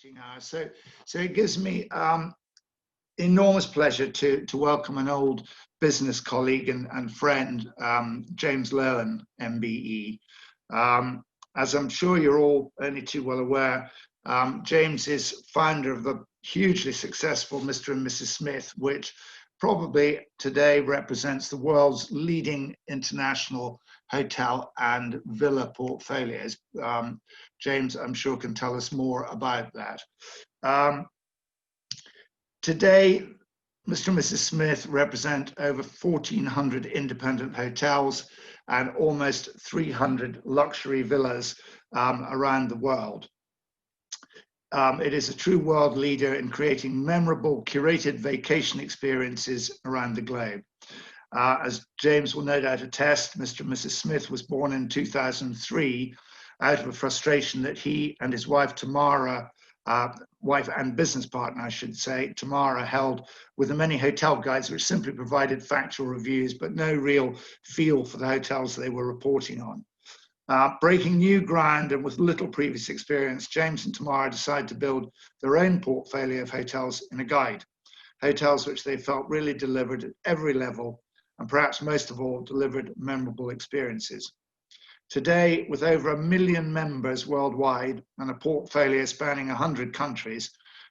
reaching hour. So it gives me enormous pleasure to welcome an old business colleague and friend, James Lohan, MBE. As I'm sure you're all only too well aware, James is founder of the hugely successful Mr. and Mrs. Smith, which probably today represents the world's leading international hotel and villa portfolios. James, I'm sure, can tell us more about that. Today, Mr. and Mrs. Smith represent over 1,400 independent hotels and almost 300 luxury villas around the world. It is a true world leader in creating memorable, curated vacation experiences around the globe. As James will no doubt attest, Mr. and Mrs. Smith was born in 2003 out of a frustration that he and his wife, Tamara, wife and business partner, I should say, Tamara, held with the many hotel guides which simply provided factual reviews, but no real feel for the hotels they were reporting on. Breaking new ground and with little previous experience, James and Tamara decided to build their own portfolio of hotels in a guide. Hotels which they felt really delivered at every level and perhaps most of all delivered memorable experiences. Today, with over 1 million members worldwide and a portfolio spanning 100 countries,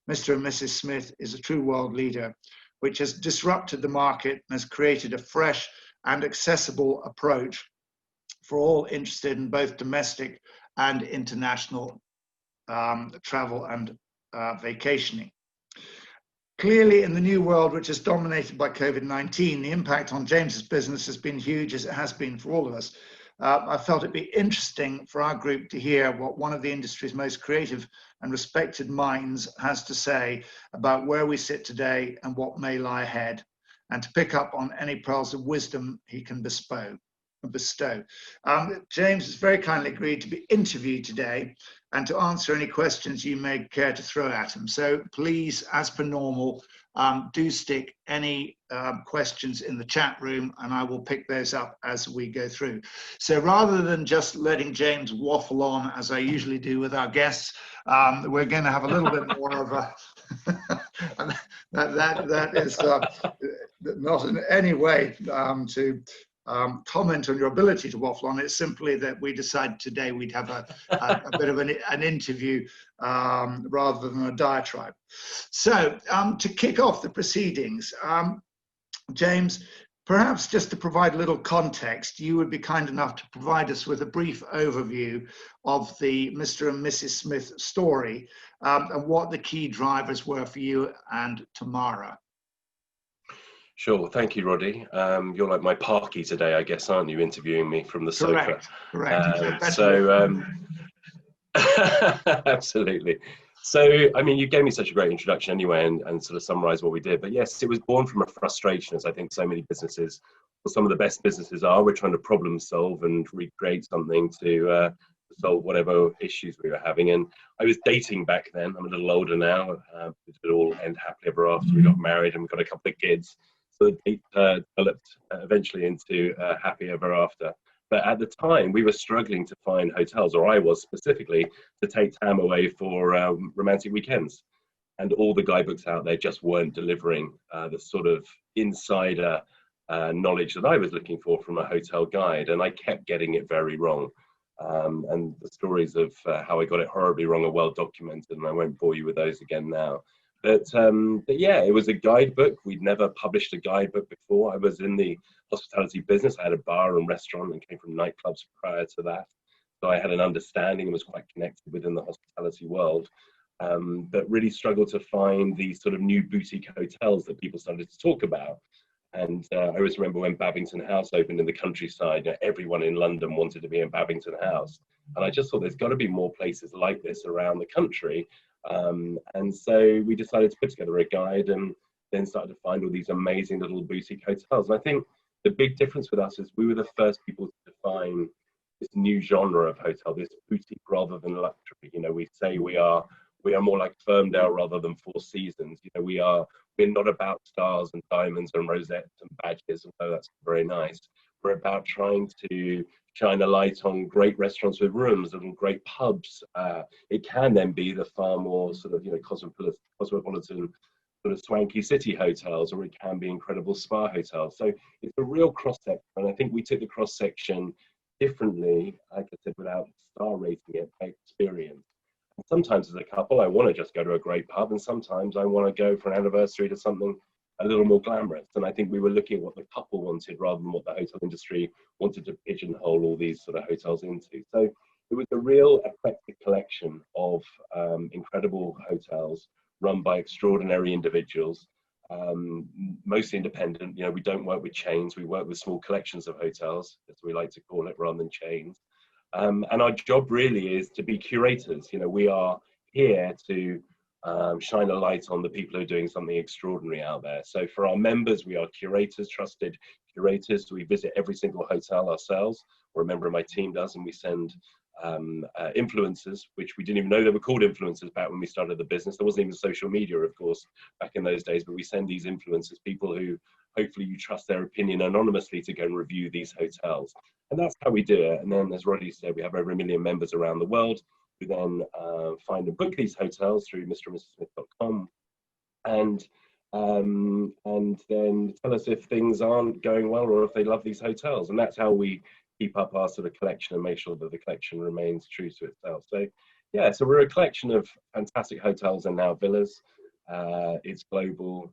Mr. and Mrs. Smith is a true world leader, which has disrupted the market and has created a fresh and accessible approach for all interested in both domestic and international travel and vacationing. Clearly, in the new world, which is dominated by COVID-19, the impact on James's business has been huge, as it has been for all of us. I felt it'd be interesting for our group to hear what one of the industry's most creative and respected minds has to say about where we sit today and what may lie ahead, and to pick up on any pearls of wisdom he can bestow. James has very kindly agreed to be interviewed today and to answer any questions you may care to throw at him. So please, as per normal, do stick any questions in the chat room and I will pick those up as we go through. So rather than just letting James waffle on as I usually do with our guests, we're going to have a little bit more of a that is not in any way to comment on your ability to waffle on. It's simply that we decided today we'd have a bit of an interview rather than a diatribe. So to kick off the proceedings, James, perhaps just to provide a little context, you would be kind enough to provide us with a brief overview of the Mr. and Mrs. Smith story and what the key drivers were for you and Tamara. Sure, thank you, Roddy. You're like my parky today, I guess, aren't you, interviewing me from the sofa? Correct. Absolutely. So, I mean, you gave me such a great introduction anyway and sort of summarised what we did. But yes, it was born from a frustration, as I think so many businesses, or some of the best businesses are. We're trying to problem solve and recreate something to solve whatever issues we were having. And I was dating back then. I'm a little older now. It did all end happily ever after. We got married and we got a couple of kids. So the date developed eventually into happy ever after. But at the time, we were struggling to find hotels, or I was specifically, to take Tam away for romantic weekends. And all the guidebooks out there just weren't delivering the sort of insider knowledge that I was looking for from a hotel guide. And I kept getting it very wrong. And the stories of how I got it horribly wrong are well documented, and I won't bore you with those again now. But yeah, it was a guidebook. We'd never published a guidebook before. I was in the hospitality business. I had a bar and restaurant and came from nightclubs prior to that. So I had an understanding and was quite connected within the hospitality world, but really struggled to find these sort of new boutique hotels that people started to talk about. And I always remember when Babington House opened in the countryside, you know, everyone in London wanted to be in Babington House. And I just thought there's got to be more places like this around the country. And so we decided to put together a guide and then started to find all these amazing little boutique hotels. And I think the big difference with us is we were the first people to define this new genre of hotel, this boutique rather than luxury. You know, we say we are more like Firmdale rather than Four Seasons. You know, we're not about stars and diamonds and rosettes and badges, although that's very nice. We're about trying to shine a light on great restaurants with rooms and great pubs. It can then be the far more sort of, cosmopolitan sort of swanky city hotels, or it can be incredible spa hotels. So it's a real cross section, and I think we took the cross section differently, like I said, without star rating it by experience. And sometimes as a couple, I want to just go to a great pub, and sometimes I want to go for an anniversary to something a little more glamorous. And I think we were looking at what the couple wanted rather than what the hotel industry wanted to pigeonhole all these sort of hotels into. So it was a real eclectic collection of incredible hotels run by extraordinary individuals, mostly independent. You know, we don't work with chains, we work with small collections of hotels, as we like to call it, rather than chains. And our job really is to be curators. You know, we are here to shine a light on the people who are doing something extraordinary out there. So for our members, we are curators, trusted curators. We visit every single hotel ourselves, or a member of my team does, and we send influencers, which we didn't even know they were called influencers back when we started the business. There wasn't even social media, of course, back in those days, but we send these influencers, people who hopefully you trust their opinion anonymously, to go and review these hotels. And that's how we do it. And then, as Roddy said, we have over 1 million members around the world who then find and book these hotels through mrandmrssmith.com, and then tell us if things aren't going well or if they love these hotels. And that's how we keep up our sort of collection and make sure that the collection remains true to itself. So yeah, so we're a collection of fantastic hotels and now villas. It's global,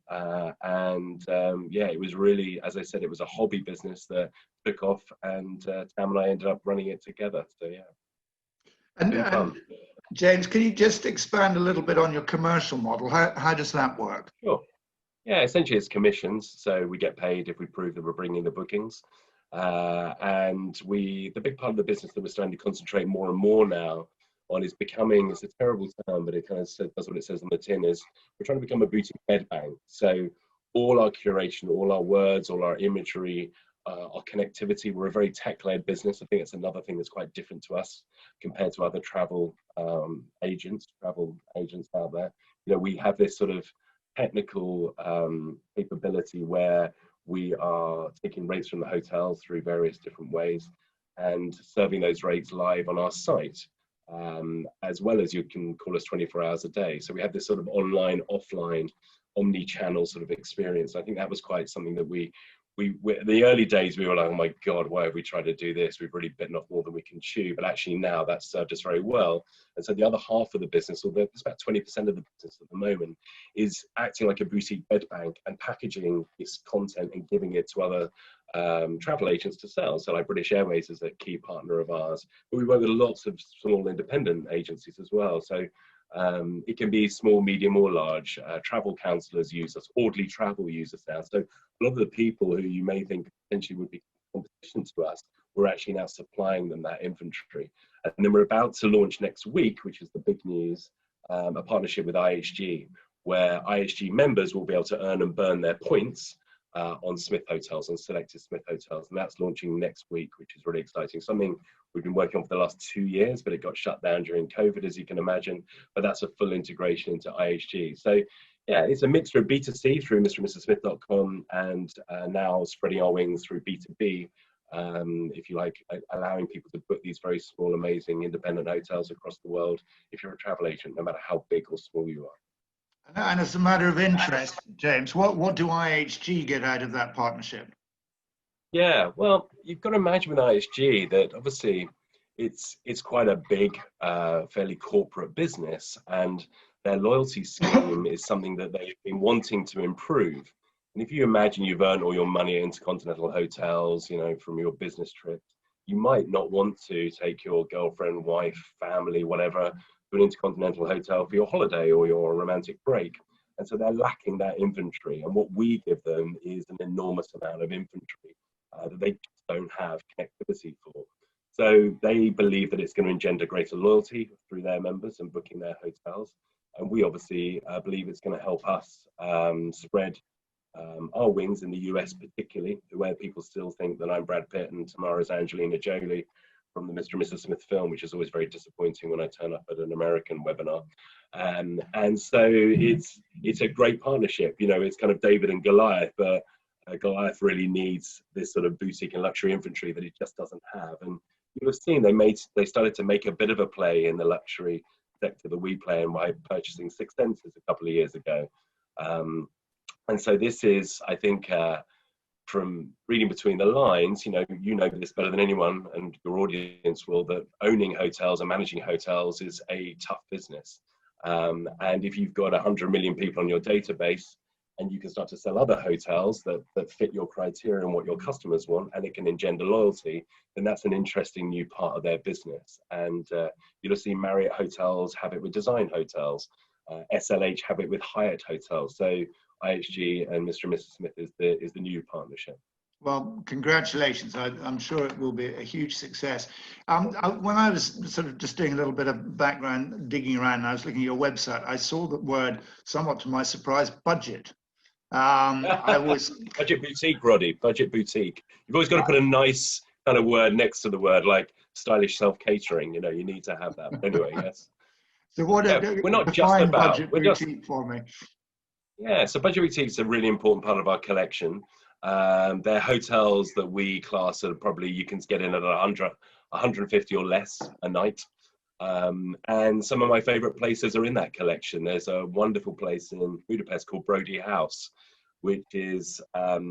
and yeah, it was really, as I said, it was a hobby business that took off, and Tam and I ended up running it together. So yeah. And James, can you just expand a little bit on your commercial model? How does that work? Sure. Yeah, essentially it's commissions. So we get paid if we prove that we're bringing the bookings. And the big part of the business that we're starting to concentrate more and more now on is becoming, it's a terrible term, but it kind of does what it says on the tin, is we're trying to become a boutique bed bank. So all our curation, all our words, all our imagery, our connectivity, we're a very tech-led business. I think it's another thing that's quite different to us compared to other travel agents out there. You know, we have this sort of technical capability where we are taking rates from the hotels through various different ways and serving those rates live on our site, as well as you can call us 24 hours a day. So we have this sort of online, offline, omni-channel sort of experience. I think that was quite something that we in the early days, we were like, oh my God, why have we tried to do this? We've really bitten off more than we can chew. But actually now that's served us very well. And so the other half of the business, although it's about 20% of the business at the moment, is acting like a boutique bed bank and packaging this content and giving it to other travel agents to sell. So like British Airways is a key partner of ours, but we work with lots of small independent agencies as well. So it can be small, medium or large. Travel counsellors use us, Audley Travel use us now. So a lot of the people who you may think potentially would be competition to us, we're actually now supplying them that inventory. And then we're about to launch next week, which is the big news, a partnership with IHG, where IHG members will be able to earn and burn their points on Smith hotels, on selected Smith hotels. And that's launching next week, which is really exciting. Something we've been working on for the last 2 years, but it got shut down during COVID, as you can imagine. But that's a full integration into IHG. So yeah, it's a mixture of B2C through mrandmrssmith.com and now spreading our wings through B2B, if you like, allowing people to book these very small, amazing independent hotels across the world if you're a travel agent, no matter how big or small you are. And as a matter of interest, James, what do IHG get out of that partnership? Yeah, well, you've got to imagine with IHG that obviously it's quite a big, fairly corporate business, and their loyalty scheme is something that they've been wanting to improve. And if you imagine you've earned all your money at intercontinental hotels, you know, from your business trips, you might not want to take your girlfriend, wife, family, whatever, to an intercontinental hotel for your holiday or your romantic break. And so they're lacking that inventory. And what we give them is an enormous amount of inventory that they don't have connectivity for. So they believe that it's going to engender greater loyalty through their members and booking their hotels. And we obviously believe it's going to help us spread our wings in the US, particularly, where people still think that I'm Brad Pitt and Tamara's Angelina Jolie from the Mr. and Mrs. Smith film, which is always very disappointing when I turn up at an American webinar. And so it's a great partnership. You know, it's kind of David and Goliath, but Goliath really needs this sort of boutique and luxury inventory that it just doesn't have. And you'll have seen they started to make a bit of a play in the luxury sector that we play in by purchasing Six Senses a couple of years ago. And so this is, I think, from reading between the lines, you know this better than anyone, and your audience will, that owning hotels and managing hotels is a tough business. And if you've got 100 million people on your database, and you can start to sell other hotels that fit your criteria and what your customers want, and it can engender loyalty, then that's an interesting new part of their business. And you'll see Marriott Hotels have it with Design Hotels, SLH have it with Hyatt Hotels. So IHG and Mr. and Mrs. Smith is the new partnership. Well, congratulations. I'm sure it will be a huge success. When I was sort of just doing a little bit of background digging around, and I was looking at your website, I saw the word, somewhat to my surprise, budget. I was budget boutique, Roddy. Budget boutique. You've always got to put a nice kind of word next to the word, like stylish self-catering. You know, you need to have that. Anyway, yes. So what? We're not just about budget boutique for me. Yeah, so budget boutique is a really important part of our collection. They're hotels that we class at probably you can get in at 100, 150 or less a night. And some of my favorite places are in that collection. There's a wonderful place in Budapest called Brody House, which is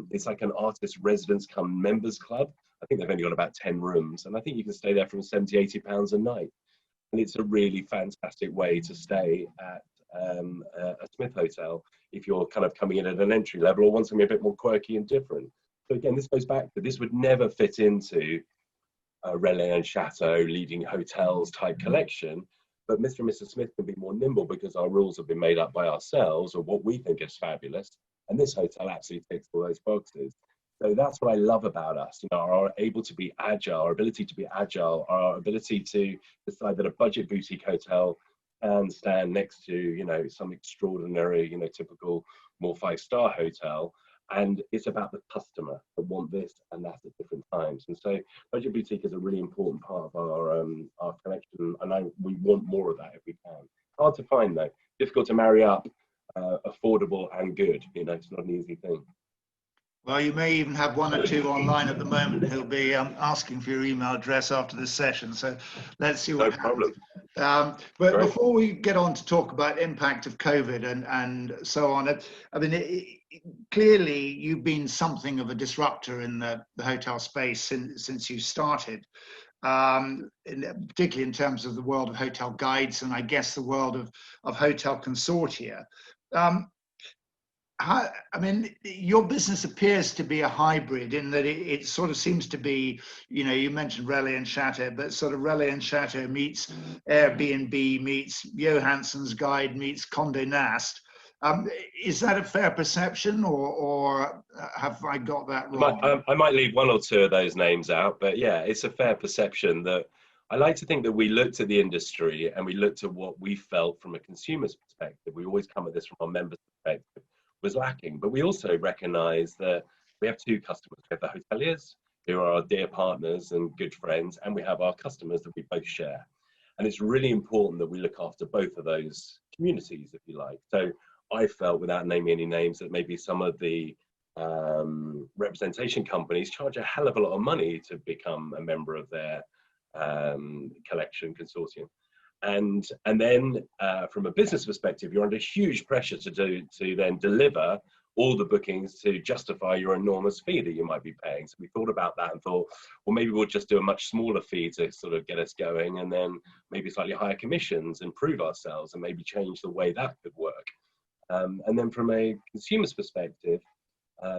it's like an artist residence come members club. I think they've only got about 10 rooms, and I think you can stay there from 70, 80 pounds a night. And it's a really fantastic way to stay at a Smith hotel if you're kind of coming in at an entry level or want something a bit more quirky and different. So again, this goes back to, this would never fit into Relais and Chateau leading hotels type collection, but Mr. and Mrs. Smith can be more nimble because our rules have been made up by ourselves of what we think is fabulous, and this hotel absolutely ticks all those boxes. So that's what I love about us, you know, our ability to be agile, our ability to decide that a budget boutique hotel can stand next to, you know, some extraordinary, you know, typical more five-star hotel. And it's about the customer that want this and that at different times. And so budget boutique is a really important part of our collection, and we want more of that if we can. Hard to find though, difficult to marry up affordable and good. You know, it's not an easy thing. Well, you may even have one or two online at the moment who'll be asking for your email address after this session. So let's see what happens. But Great. Before we get on to talk about impact of COVID and so on, I mean, clearly you've been something of a disruptor in the hotel space since you started, particularly in terms of the world of hotel guides and I guess the world of hotel consortia. I mean, your business appears to be a hybrid in that it sort of seems to be, you know, you mentioned Relais and Chateau, but sort of Relais and Chateau meets Airbnb meets Johansson's Guide meets Condé Nast. Is that a fair perception, or have I got that wrong? I might leave one or two of those names out, but yeah, it's a fair perception. That I like to think that we looked at the industry and we looked at what we felt from a consumer's perspective. We always come at this from our members' perspective. Was lacking, but we also recognize that we have two customers. We have the hoteliers, who are our dear partners and good friends, and we have our customers that we both share. And it's really important that we look after both of those communities, if you like. So I felt, without naming any names, that maybe some of the representation companies charge a hell of a lot of money to become a member of their collection consortium. And then from a business perspective, you're under huge pressure to then deliver all the bookings to justify your enormous fee that you might be paying. So we thought about that and thought, well, maybe we'll just do a much smaller fee to sort of get us going, and then maybe slightly higher commissions and prove ourselves and maybe change the way that could work. And then from a consumer's perspective,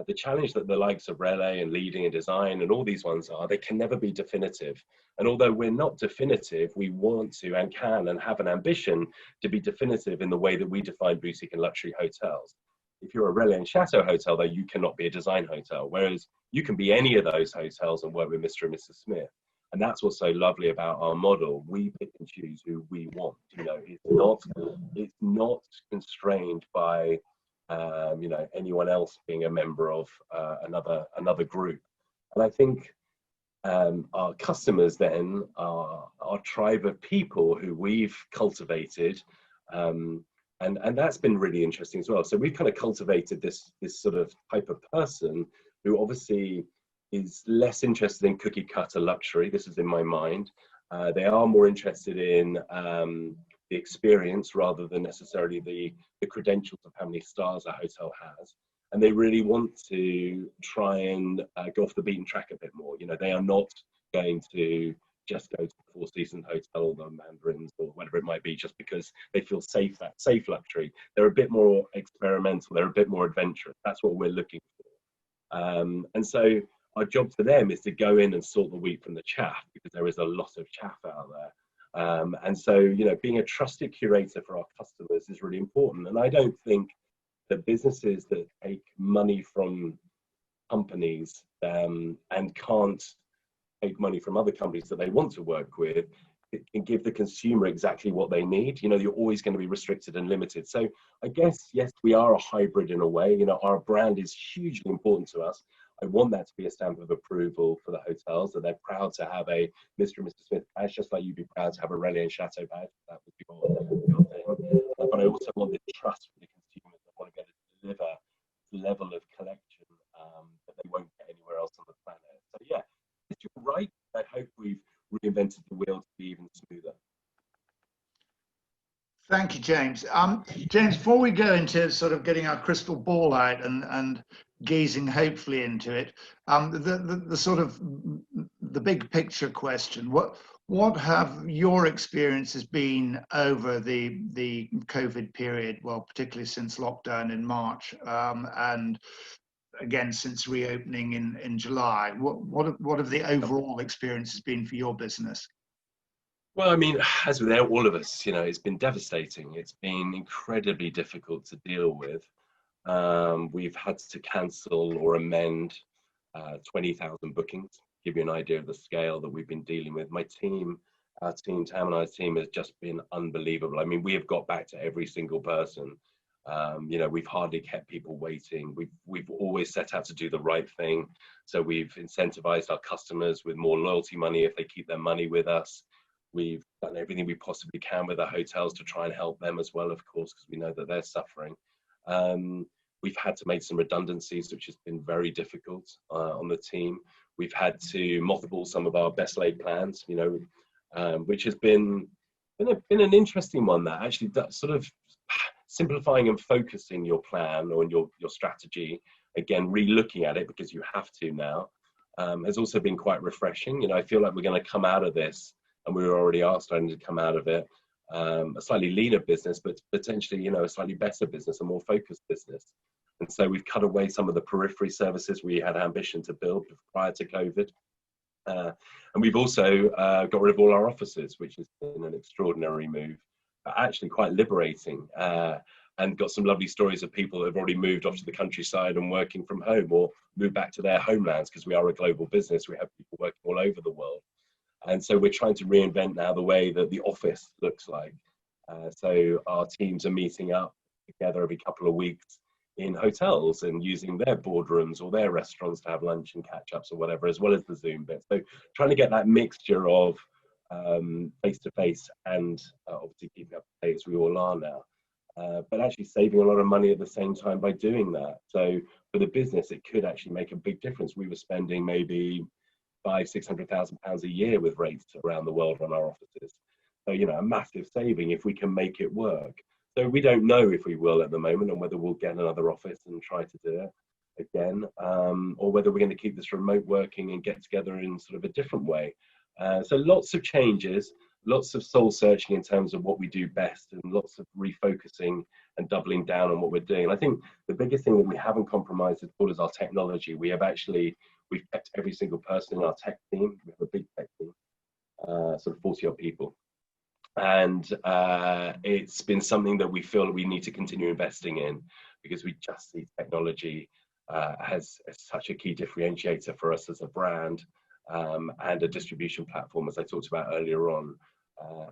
the challenge that the likes of Relais and Leading and Design and all these ones are, they can never be definitive. And although we're not definitive, we want to and can and have an ambition to be definitive in the way that we define boutique and luxury hotels. If you're a Relais and Chateau hotel, though, you cannot be a Design hotel, whereas you can be any of those hotels and work with Mr. and Mrs. Smith. And that's what's so lovely about our model. We pick and choose who we want. You know, it's not constrained by you know, anyone else being a member of another group. And I think our customers then are our tribe of people who we've cultivated, and that's been really interesting as well. So we've kind of cultivated this sort of type of person who obviously is less interested in cookie cutter luxury. This is in my mind. They are more interested in the experience rather than necessarily the credentials of how many stars a hotel has. And they really want to try and go off the beaten track a bit more. You know, they are not going to just go to the Four Seasons Hotel or the Mandarins or whatever it might be just because they feel safe luxury. They're a bit more experimental, they're a bit more adventurous. That's what we're looking for. And so our job to them is to go in and sort the wheat from the chaff, because there is a lot of chaff out there. And so, you know, being a trusted curator for our customers is really important. And I don't think that businesses that take money from companies and can't take money from other companies that they want to work with, it can give the consumer exactly what they need. You know, you're always going to be restricted and limited. So I guess, yes, we are a hybrid in a way. You know, our brand is hugely important to us. I want that to be a stamp of approval for the hotels, that they're proud to have a Mr. and Mrs. Smith badge, just like you'd be proud to have a Relais and Chateau badge. That would be your thing. But I also want the trust for the consumers. I want to be able to deliver the level of collection that they won't get anywhere else on the planet. So yeah, you're right. I hope we've reinvented the wheel to be even smoother. Thank you, James. James, before we go into sort of getting our crystal ball out and gazing hopefully into it, the sort of the big picture question: what have your experiences been over the COVID period? Well, particularly since lockdown in March, and again since reopening in July. What have the overall experiences been for your business? Well, I mean, as with all of us, you know, it's been devastating. It's been incredibly difficult to deal with. We've had to cancel or amend 20,000 bookings. Give you an idea of the scale that we've been dealing with. My team, our team, Tam and I's team, has just been unbelievable. I mean, we have got back to every single person. You know, we've hardly kept people waiting. We've always set out to do the right thing. So we've incentivized our customers with more loyalty money if they keep their money with us. We've done everything we possibly can with our hotels to try and help them as well, of course, because we know that they're suffering. We've had to make some redundancies, which has been very difficult on the team. We've had to mothball some of our best laid plans, you know, which has been an interesting one. That actually, that sort of simplifying and focusing your plan or your strategy, again, re-looking at it because you have to now, has also been quite refreshing. You know, I feel like we're going to come out of this, and we already are starting to come out of it, a slightly leaner business, but potentially, you know, a slightly better business, a more focused business. And so we've cut away some of the periphery services we had ambition to build prior to COVID. And we've also got rid of all our offices, which has been an extraordinary move, but actually quite liberating, and got some lovely stories of people that have already moved off to the countryside and working from home, or moved back to their homelands, because we are a global business. We have people working all over the world. And so we're trying to reinvent now the way that the office looks like. So our teams are meeting up together every couple of weeks in hotels and using their boardrooms or their restaurants to have lunch and catch-ups or whatever, as well as the Zoom bit. So trying to get that mixture of face-to-face and obviously keeping up to date as we all are now. But actually saving a lot of money at the same time by doing that. So for the business, it could actually make a big difference. We were spending maybe £500,000–600,000 a year with rates around the world on our offices. So, you know, a massive saving if we can make it work. So we don't know if we will at the moment, and whether we'll get another office and try to do it again, or whether we're going to keep this remote working and get together in sort of a different way. So lots of changes, lots of soul searching in terms of what we do best, and lots of refocusing and doubling down on what we're doing. And I think the biggest thing that we haven't compromised at all is our technology. We've kept every single person in our tech team. We have a big tech team, sort of 40 odd people. And it's been something that we feel we need to continue investing in, because we just see technology as such a key differentiator for us as a brand, and a distribution platform, as I talked about earlier on.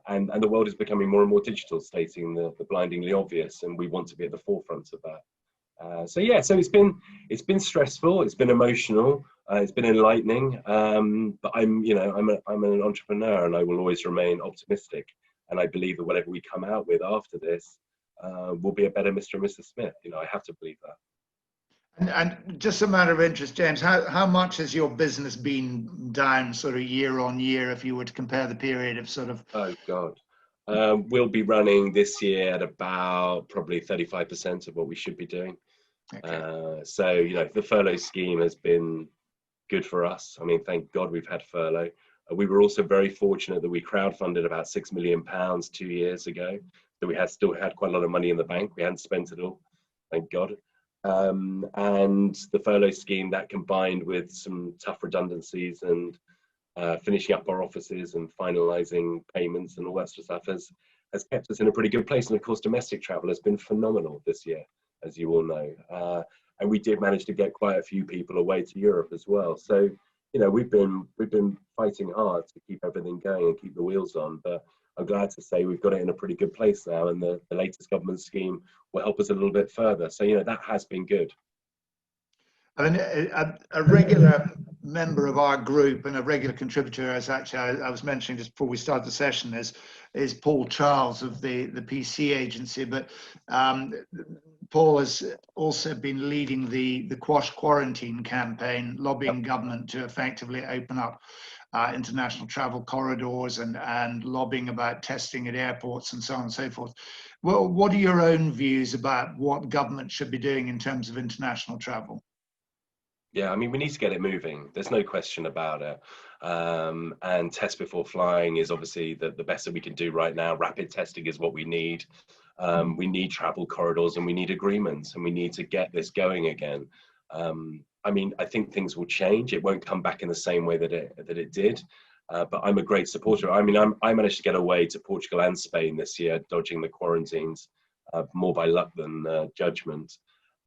And the world is becoming more and more digital, stating the blindingly obvious, and we want to be at the forefront of that. So yeah, so it's been stressful, it's been emotional, it's been enlightening, but I'm an entrepreneur, and I will always remain optimistic. And I believe that whatever we come out with after this will be a better Mr. and Mrs. Smith. You know, I have to believe that. And just a matter of interest, James, how much has your business been down sort of year on year if you were to compare the period of sort of? Oh God. We'll be running this year at about probably 35% of what we should be doing. Okay. So, you know, the furlough scheme has been good for us. I mean, thank God we've had furlough. We were also very fortunate that we crowdfunded about £6 million 2 years ago. So we had still had quite a lot of money in the bank. We hadn't spent it all, thank God. And the furlough scheme, that combined with some tough redundancies and finishing up our offices and finalising payments and all that sort of stuff has kept us in a pretty good place. And of course, domestic travel has been phenomenal this year, as you all know. And we did manage to get quite a few people away to Europe as well. So, you know, we've been fighting hard to keep everything going and keep the wheels on. But I'm glad to say we've got it in a pretty good place now, and the latest government scheme will help us a little bit further. So, you know, that has been good. I mean, a regular member of our group and a regular contributor, as actually I was mentioning just before we start the session, is Paul Charles of the PC agency. But Paul has also been leading the Quash Quarantine campaign, lobbying government to effectively open up international travel corridors and lobbying about testing at airports and so on and so forth. Well, what are your own views about what government should be doing in terms of international travel? Yeah, I mean, we need to get it moving. There's no question about it. And test before flying is obviously the best that we can do right now. Rapid testing is what we need. We need travel corridors and we need agreements, and we need to get this going again. I mean, I think things will change. It won't come back in the same way that it did. But I'm a great supporter. I mean, I managed to get away to Portugal and Spain this year, dodging the quarantines, more by luck than judgment.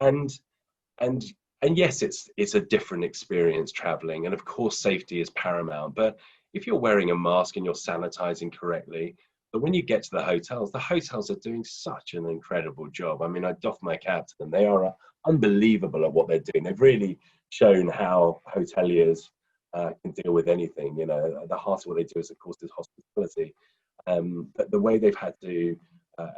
And and yes, it's a different experience traveling, and of course safety is paramount. But if you're wearing a mask and you're sanitizing correctly, but when you get to the hotels are doing such an incredible job. I mean, I doff my cap to them. They are unbelievable at what they're doing. They've really shown how hoteliers can deal with anything. You know, the heart of what they do is, of course, is hospitality. But the way they've had to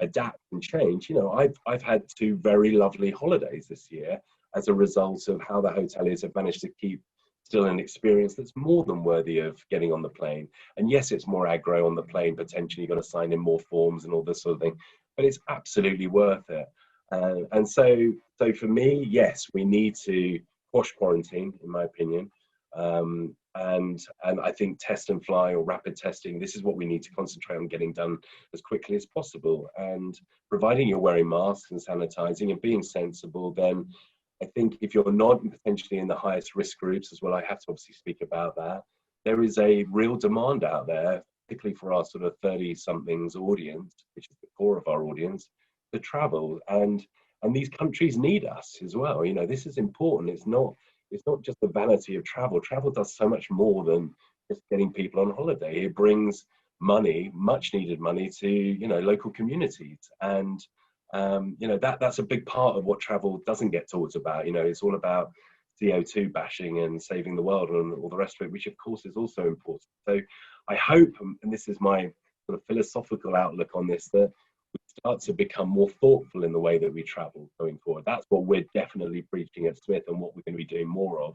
adapt and change, you know, I've had 2 very lovely holidays this year as a result of how the hoteliers have managed to keep still an experience that's more than worthy of getting on the plane. And yes, it's more aggro on the plane, potentially you've got to sign in more forms and all this sort of thing, but it's absolutely worth it. And so for me, yes, we need to quash quarantine, in my opinion. And I think test and fly or rapid testing, this is what we need to concentrate on getting done as quickly as possible. And providing you're wearing masks and sanitizing and being sensible, then I think if you're not potentially in the highest risk groups as well, I have to obviously speak about that. There is a real demand out there, particularly for our sort of 30-somethings audience, which is the core of our audience, to travel. And these countries need us as well. You know, this is important. It's not just the vanity of travel. Travel does so much more than just getting people on holiday. It brings money, much needed money, to, you know, local communities. And you know, that's a big part of what travel doesn't get talked about. You know, it's all about CO2 bashing and saving the world and all the rest of it, which of course is also important. So I hope, and this is my sort of philosophical outlook on this, that we start to become more thoughtful in the way that we travel going forward. That's what we're definitely preaching at Smith and what we're going to be doing more of.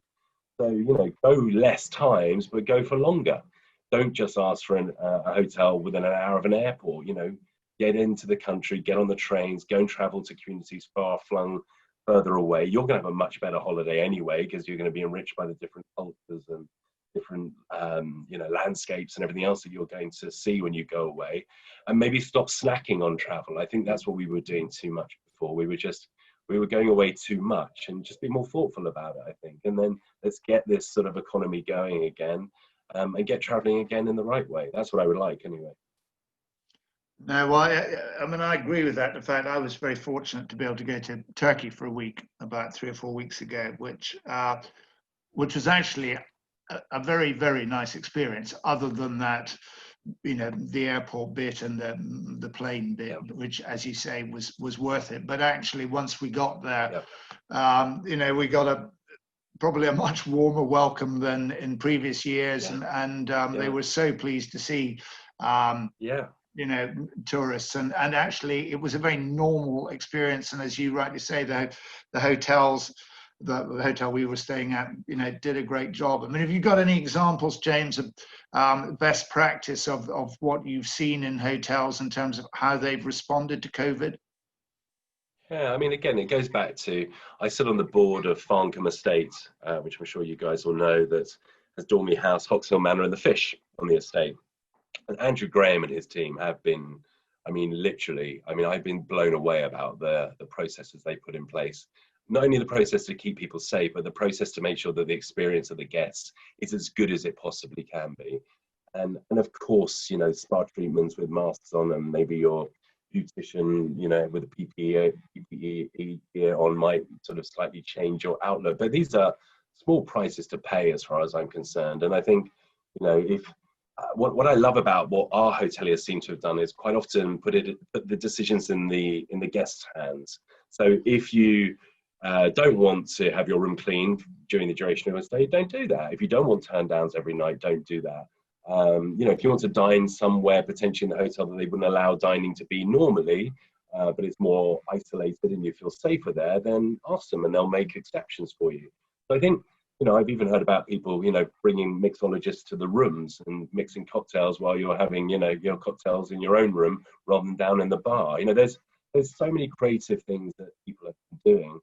So, you know, go less times, but go for longer. Don't just ask for a hotel within an hour of an airport. You know, get into the country, get on the trains, go and travel to communities far flung further away. You're going to have a much better holiday anyway, because you're going to be enriched by the different cultures and different you know, landscapes and everything else that you're going to see when you go away. And maybe stop snacking on travel. I think that's what we were doing too much before. We were going away too much, and just be more thoughtful about it, I think. And then let's get this sort of economy going again, and get traveling again in the right way. That's what I would like anyway. No, well, I mean, I agree with that. In fact, I was very fortunate to be able to go to Turkey for a week about 3 or 4 weeks ago, which was actually a very, very nice experience. Other than that, you know, the airport bit and the plane bit, which, as you say, was worth it. But actually, once we got there, you know, we got probably a much warmer welcome than in previous years, and they were so pleased to see. You know, tourists, and actually it was a very normal experience. And as you rightly say, the hotels the hotel we were staying at, you know, did a great job. I mean, have you got any examples, James, of best practice of what you've seen in hotels in terms of how they've responded to COVID? Yeah, I mean, again, it goes back to, I sit on the board of Farncombe Estate, which I'm sure you guys will know, that has Dormy House, Hoxhill Manor and the Fish on the estate. And Andrew Graham and his team have been, I mean, literally, I mean, I've been blown away about the processes they put in place. Not only the process to keep people safe, but the process to make sure that the experience of the guests is as good as it possibly can be. And of course, you know, spa treatments with masks on and maybe your beautician, you know, with a PPE gear on might sort of slightly change your outlook. But these are small prices to pay as far as I'm concerned. And I think, you know, if what I love about what our hoteliers seem to have done is quite often put the decisions in the guests' hands. So if you don't want to have your room cleaned during the duration of your stay, don't do that. If you don't want turn downs every night, don't do that. You know, if you want to dine somewhere potentially in the hotel that they wouldn't allow dining to be normally, but it's more isolated and you feel safer there, then ask them and they'll make exceptions for you. So I think, you know, I've even heard about people, you know, bringing mixologists to the rooms and mixing cocktails while you're having, you know, your cocktails in your own room rather than down in the bar. You know, there's so many creative things that people have been doing.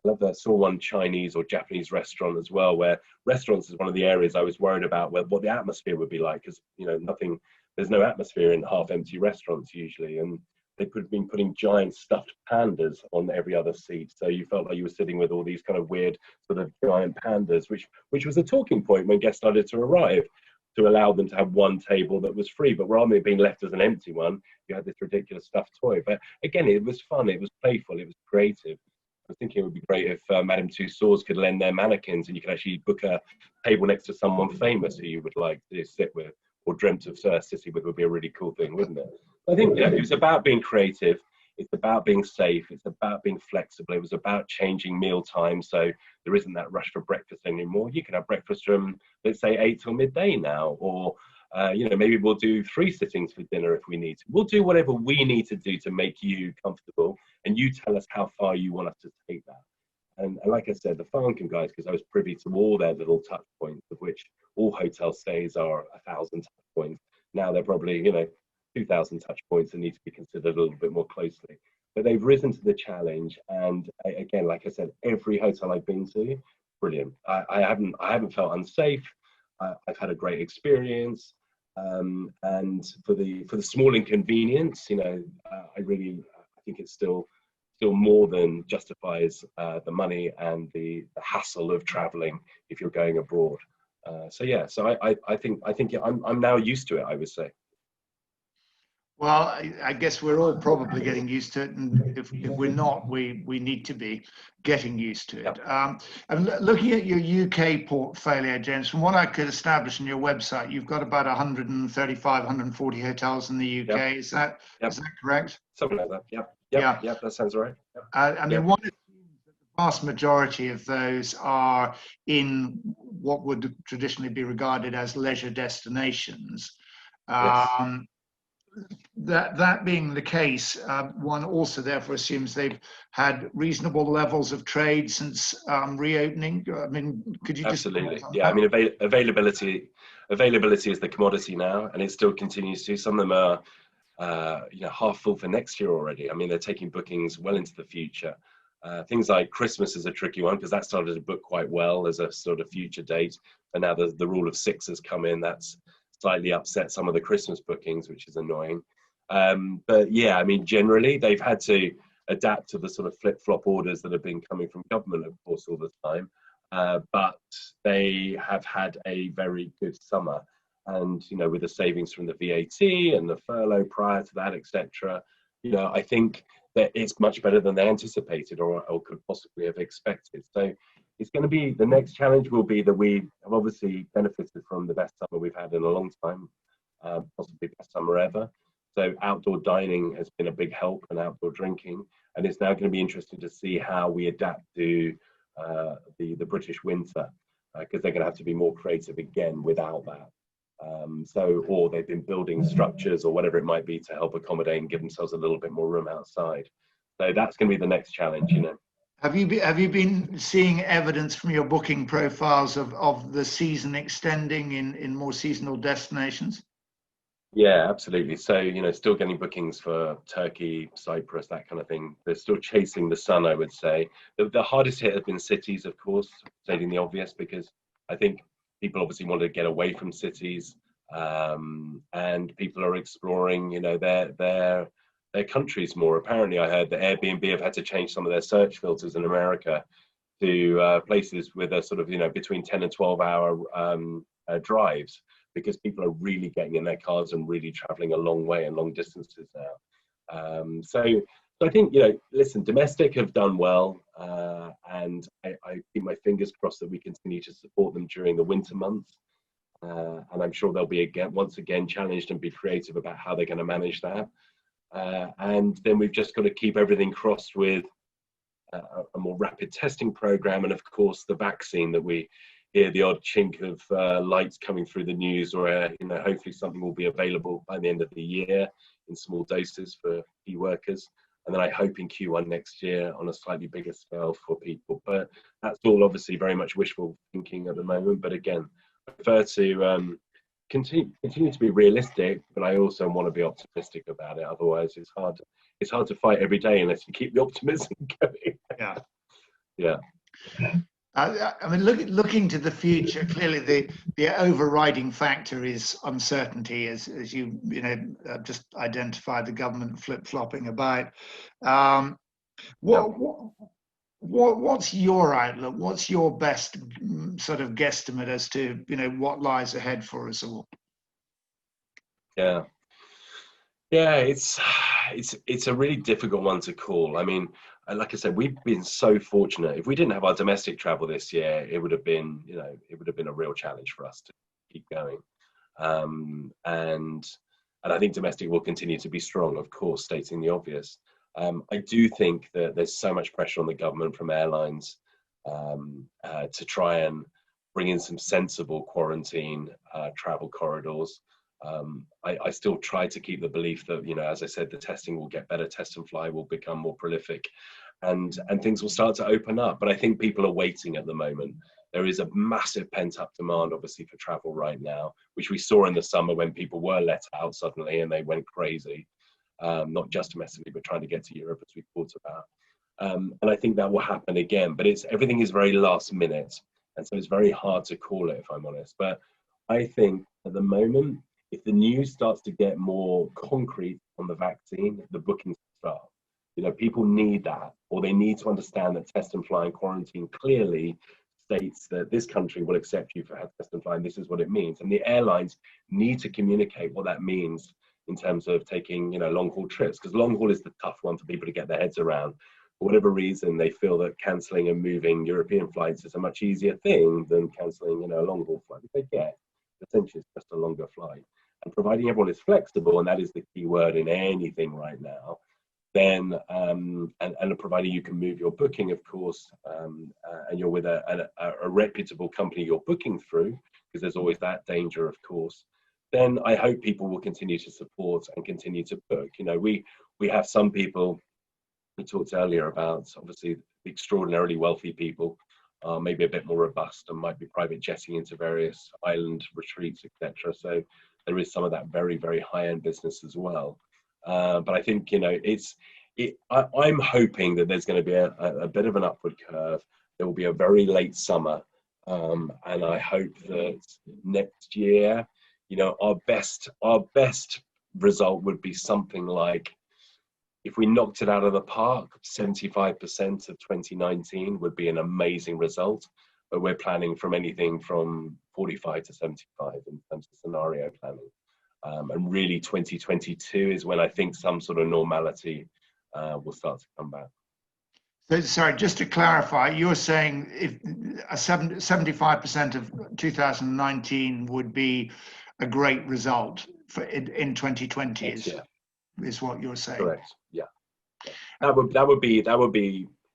I love that. I saw one Chinese or Japanese restaurant as well, where restaurants is one of the areas I was worried about what the atmosphere would be like, because, you know, there's no atmosphere in half-empty restaurants usually, and they could have been putting giant stuffed pandas on every other seat, so you felt like you were sitting with all these kind of weird sort of giant pandas, which was a talking point when guests started to arrive, to allow them to have one table that was free, but rather than being left as an empty one, you had this ridiculous stuffed toy. But again, it was fun, it was playful, it was creative. I was thinking it would be great if Madame Tussauds could lend their mannequins and you could actually book a table next to someone famous who you would like to sit with, or dreamt of sitting with. Would be a really cool thing, wouldn't it? I think, you know, it was about being creative, it's about being safe, it's about being flexible, it was about changing meal time so there isn't that rush for breakfast anymore. You can have breakfast from, let's say, 8 till midday now, or you know, maybe we'll do 3 sittings for dinner if we need to. We'll do whatever we need to do to make you comfortable, and you tell us how far you want us to take that. And like I said, the Farncombe guys, because I was privy to all their little touch points, of which all hotel stays are 1,000 touch points. Now they're probably, you know, 2,000 touch points and need to be considered a little bit more closely. But they've risen to the challenge, and again, like I said, every hotel I've been to, brilliant. I haven't felt unsafe. I've had a great experience. And for the small inconvenience, you know, I think it's still more than justifies the money and the hassle of traveling if you're going abroad. So yeah, so I think I'm now used to it, I would say. Well, I guess we're all probably getting used to it, and if we're not, we need to be getting used to it. Yep. And looking at your UK portfolio, James, from what I could establish on your website, you've got about 135, 140 hotels in the UK. Yep. Is that correct? Something like that. Yep. That sounds right. Yep. I mean, one assumes that the vast majority of those are in what would traditionally be regarded as leisure destinations. Yes. That being the case, one also therefore assumes they've had reasonable levels of trade since reopening. I mean, could you just absolutely? Yeah, I mean, availability is the commodity now, and it still continues to. Some of them are, you know, half full for next year already. I mean, they're taking bookings well into the future. Things like Christmas is a tricky one because that started to book quite well as a sort of future date, and now the rule of 6 has come in. That's slightly upset some of the Christmas bookings, which is annoying. But yeah, I mean, generally they've had to adapt to the sort of flip-flop orders that have been coming from government, of course, all the time. But they have had a very good summer. And, you know, with the savings from the VAT and the furlough prior to that, etc., you know, I think that it's much better than they anticipated or could possibly have expected. So it's going to be, the next challenge will be that we have obviously benefited from the best summer we've had in a long time, possibly best summer ever. So outdoor dining has been a big help, and outdoor drinking, and it's now going to be interesting to see how we adapt to the British winter, because they're going to have to be more creative again without that. Or they've been building structures or whatever it might be to help accommodate and give themselves a little bit more room outside. So that's going to be the next challenge, you know. Have you been seeing evidence from your booking profiles of the season extending in more seasonal destinations? Yeah, absolutely. So, still getting bookings for Turkey, Cyprus, that kind of thing. They're still chasing the sun, I would say. The hardest hit have been cities, of course, stating the obvious, because I think people obviously want to get away from cities, and people are exploring, their countries more. Apparently, I heard that Airbnb have had to change some of their search filters in America to places with a sort of, between 10 and 12-hour drives, because people are really getting in their cars and really traveling a long way and long distances now. So I think, listen, domestic have done well, and I keep my fingers crossed that we continue to support them during the winter months. And I'm sure they'll be once again challenged and be creative about how they're going to manage that. And then we've just got to keep everything crossed with a more rapid testing program, and of course the vaccine, that we hear the odd chink of lights coming through the news, or hopefully something will be available by the end of the year in small doses for key workers, and then I hope in Q1 next year on a slightly bigger scale for people. But that's all obviously very much wishful thinking at the moment. But again, I prefer to continue to be realistic, but I also want to be optimistic about it. Otherwise, it's hard to fight every day unless you keep the optimism going. Yeah. I mean, looking to the future, clearly the overriding factor is uncertainty, as you just identified the government flip-flopping about. What's your outlook? What's your best sort of guesstimate as to what lies ahead for us all? Yeah, it's a really difficult one to call. I mean, like I said, we've been so fortunate. If we didn't have our domestic travel this year, it would have been a real challenge for us to keep going. And I think domestic will continue to be strong, of course, stating the obvious. I do think that there's so much pressure on the government from airlines to try and bring in some sensible quarantine travel corridors. I still try to keep the belief that, as I said, the testing will get better, test and fly will become more prolific, and things will start to open up. But I think people are waiting at the moment. There is a massive pent-up demand, obviously, for travel right now, which we saw in the summer when people were let out suddenly and they went crazy, not just domestically, but trying to get to Europe, as we talked about. And I think that will happen again. But everything is very last minute, and so it's very hard to call it, if I'm honest. But I think at the moment, if the news starts to get more concrete on the vaccine, the bookings start. People need that, or they need to understand that test and fly and quarantine clearly states that this country will accept you for test and fly, and this is what it means. And the airlines need to communicate what that means in terms of taking, long haul trips, because long haul is the tough one for people to get their heads around. For whatever reason, they feel that cancelling and moving European flights is a much easier thing than cancelling, a long haul flight, which they get. Essentially, it's just a longer flight. And providing everyone is flexible, and that is the key word in anything right now, then and providing you can move your booking, of course, and you're with a reputable company you're booking through, because there's always that danger, of course, then I hope people will continue to support and continue to book. We have some people, we talked earlier about, obviously, the extraordinarily wealthy people are maybe a bit more robust and might be private jetting into various island retreats, etc. So there is some of that very, very high-end business as well. But I think, I'm hoping that there's going to be a bit of an upward curve. There will be a very late summer. And I hope that next year, our best result would be something like, if we knocked it out of the park, 75% of 2019 would be an amazing result. But we're planning from anything from 45 to 75 in terms of scenario planning. And really 2022 is when I think some sort of normality will start to come back. So, sorry, just to clarify, you're saying if 75% of 2019 would be a great result in 2020 is what you're saying? Correct. Yeah. That would be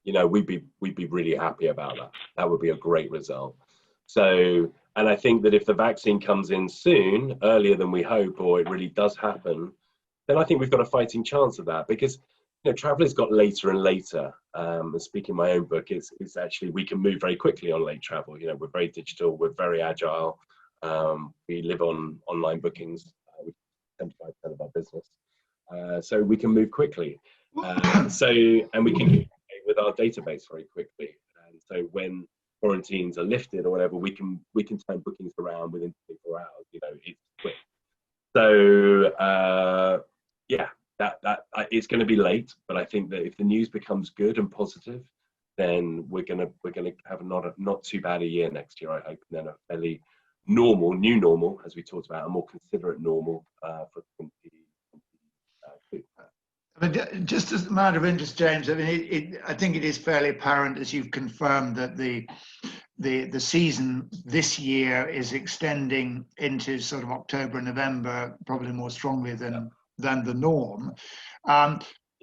we'd be really happy about that. That would be a great result. So, and I think that if the vaccine comes in soon, earlier than we hope, or it really does happen, then I think we've got a fighting chance of that, because you know, travel has got later and later. And speaking my own book, it's actually, we can move very quickly on late travel. You know, we're very digital, we're very agile. We live on online bookings, which is 75% of our business. So we can move quickly. And we can communicate with our database very quickly. And so when quarantines are lifted or whatever, we can turn bookings around within 24 hours. You know, it's quick. So yeah, that it's going to be late, but I think that if the news becomes good and positive, then we're gonna have not too bad a year next year, I hope, and then a fairly normal, new normal, as we talked about, a more considerate normal for 2022. I mean, just as a matter of interest, James, I mean, I think it is fairly apparent, as you've confirmed, that the season this year is extending into sort of October and November, probably more strongly than the norm.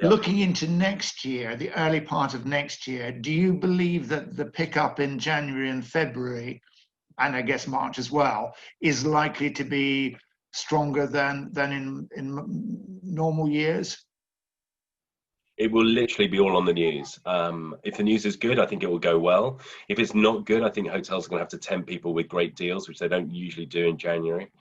Looking into next year, the early part of next year, do you believe that the pickup in January and February, and I guess March as well, is likely to be stronger than in normal years? It will literally be all on the news. If the news is good, I think it will go well. If it's not good, I think hotels are going to have to tempt people with great deals, which they don't usually do in January,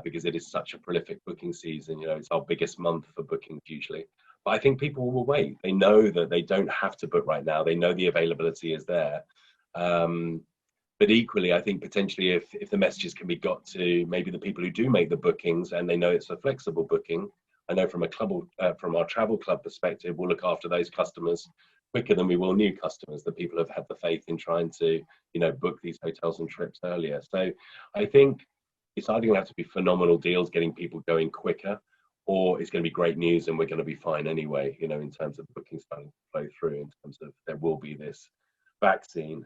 because it is such a prolific booking season. You know, it's our biggest month for bookings usually. But I think people will wait. They know that they don't have to book right now. They know the availability is there. But equally, I think potentially if the messages can be got to maybe the people who do make the bookings and they know it's a flexible booking, I know from from our travel club perspective, we'll look after those customers quicker than we will new customers, the people who have had the faith in trying to, you know, book these hotels and trips earlier. So I think it's either going to have to be phenomenal deals getting people going quicker, or it's going to be great news and we're going to be fine anyway, you know, in terms of bookings starting to flow through, in terms of there will be this vaccine,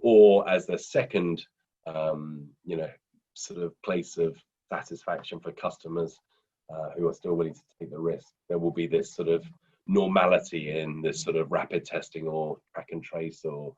or as the second, you know, sort of place of satisfaction for customers who are still willing to take the risk, there will be this sort of normality in this sort of rapid testing or track and trace or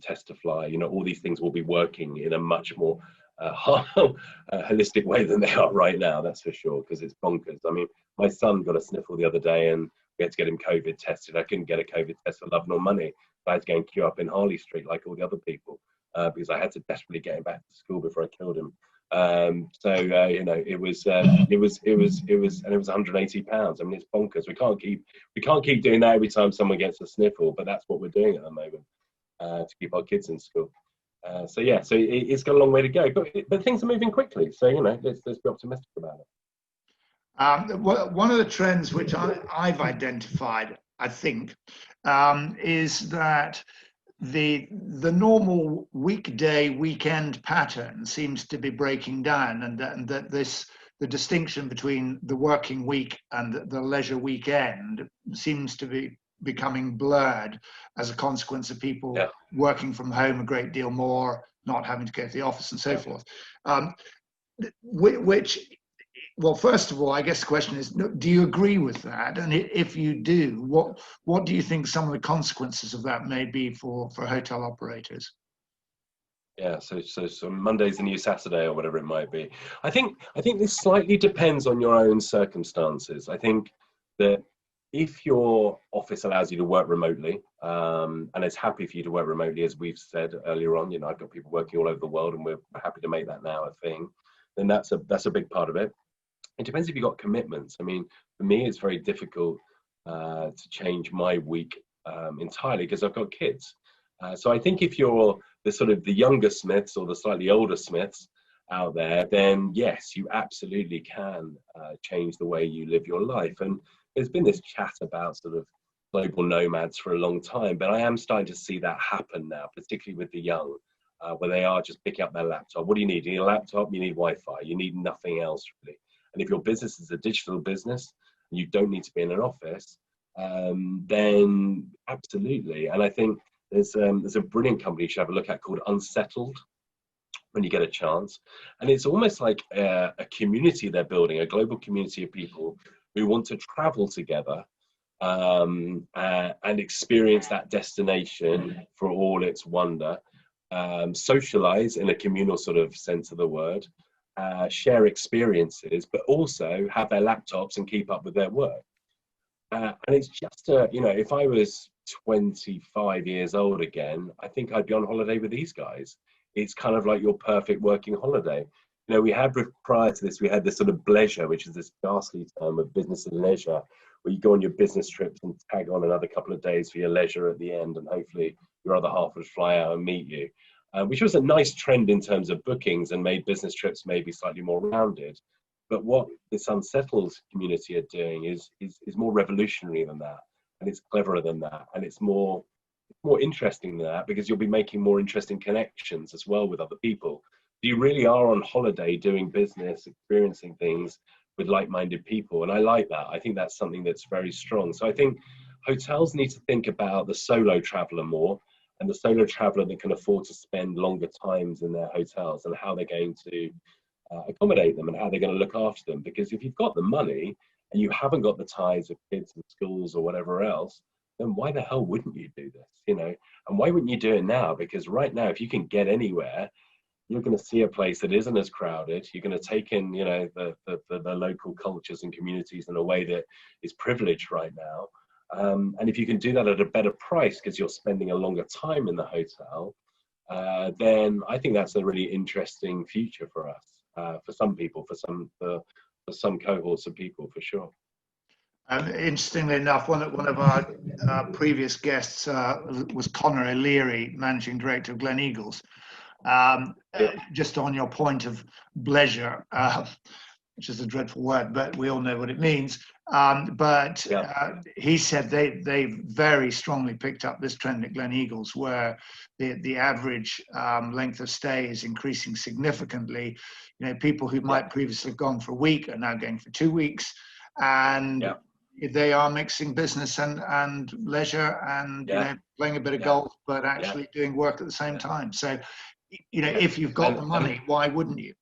test to fly. You know, all these things will be working in a much more holistic way than they are right now, that's for sure, because it's bonkers. I mean, my son got a sniffle the other day and we had to get him COVID tested. I couldn't get a COVID test for love nor money. I had to go and queue up in Harley Street like all the other people because I had to desperately get him back to school before I killed him. So you know, it was and it was £180. I mean, it's bonkers. We can't keep doing that every time someone gets a sniffle, but that's what we're doing at the moment to keep our kids in school. So yeah, so it's got a long way to go, but things are moving quickly. So you know, let's be optimistic about it. One of the trends which I've identified, I think, is that the normal weekday weekend pattern seems to be breaking down, and that the distinction between the working week and the leisure weekend seems to be becoming blurred as a consequence of people working from home a great deal more, not having to go to the office and so forth. Well, first of all, I guess the question is, do you agree with that? And if you do, what do you think some of the consequences of that may be for hotel operators? Yeah, so Monday's the new Saturday or whatever it might be. I think this slightly depends on your own circumstances. I think that if your office allows you to work remotely, and it's happy for you to work remotely, as we've said earlier on, you know, I've got people working all over the world and we're happy to make that now a thing, then that's a big part of it. It depends if you've got commitments. I mean, for me, it's very difficult to change my week entirely because I've got kids. So I think if you're the sort of the younger Smiths or the slightly older Smiths out there, then yes, you absolutely can change the way you live your life. And there's been this chat about sort of global nomads for a long time, but I am starting to see that happen now, particularly with the young, where they are just picking up their laptop. What do you need? You need a laptop, you need Wi-Fi, you need nothing else really. And if your business is a digital business, and you don't need to be in an office, then absolutely. And I think there's a brilliant company you should have a look at called Unsettled when you get a chance. And it's almost like a community they're building, a global community of people who want to travel together and experience that destination for all its wonder, socialize in a communal sort of sense of the word, share experiences, but also have their laptops and keep up with their work. And it's just, you know, if I was 25 years old again, I think I'd be on holiday with these guys. It's kind of like your perfect working holiday. You know, we had, prior to this, we had this sort of bleisure, which is this ghastly term of business and leisure, where you go on your business trips and tag on another couple of days for your leisure at the end, and hopefully your other half would fly out and meet you, which was a nice trend in terms of bookings and made business trips maybe slightly more rounded. But what this unsettled community are doing is more revolutionary than that, and it's cleverer than that, and it's more interesting than that, because you'll be making more interesting connections as well with other people. You really are on holiday doing business, experiencing things with like-minded people, and I like that. I think that's something that's very strong. So I think hotels need to think about the solo traveler more, and the solo traveler that can afford to spend longer times in their hotels, and how they're going to accommodate them and how they're going to look after them. Because if you've got the money and you haven't got the ties of kids and schools or whatever else, then why the hell wouldn't you do this, you know? And why wouldn't you do it now? Because right now, if you can get anywhere, you're going to see a place that isn't as crowded. You're going to take in, you know, the local cultures and communities in a way that is privileged right now. And if you can do that at a better price because you're spending a longer time in the hotel, then I think that's a really interesting future for us, for some people, for some cohorts of people, for sure. Interestingly enough, one of our previous guests was Conor O'Leary, Managing Director of Gleneagles. Just on your point of bleisure, which is a dreadful word, but we all know what it means. He said they very strongly picked up this trend at Gleneagles, where the average length of stay is increasing significantly. You know, people who might previously have gone for a week are now going for 2 weeks, and they are mixing business and leisure, and you know, playing a bit of golf, but actually doing work at the same time. So, you know, if you've got the money, why wouldn't you?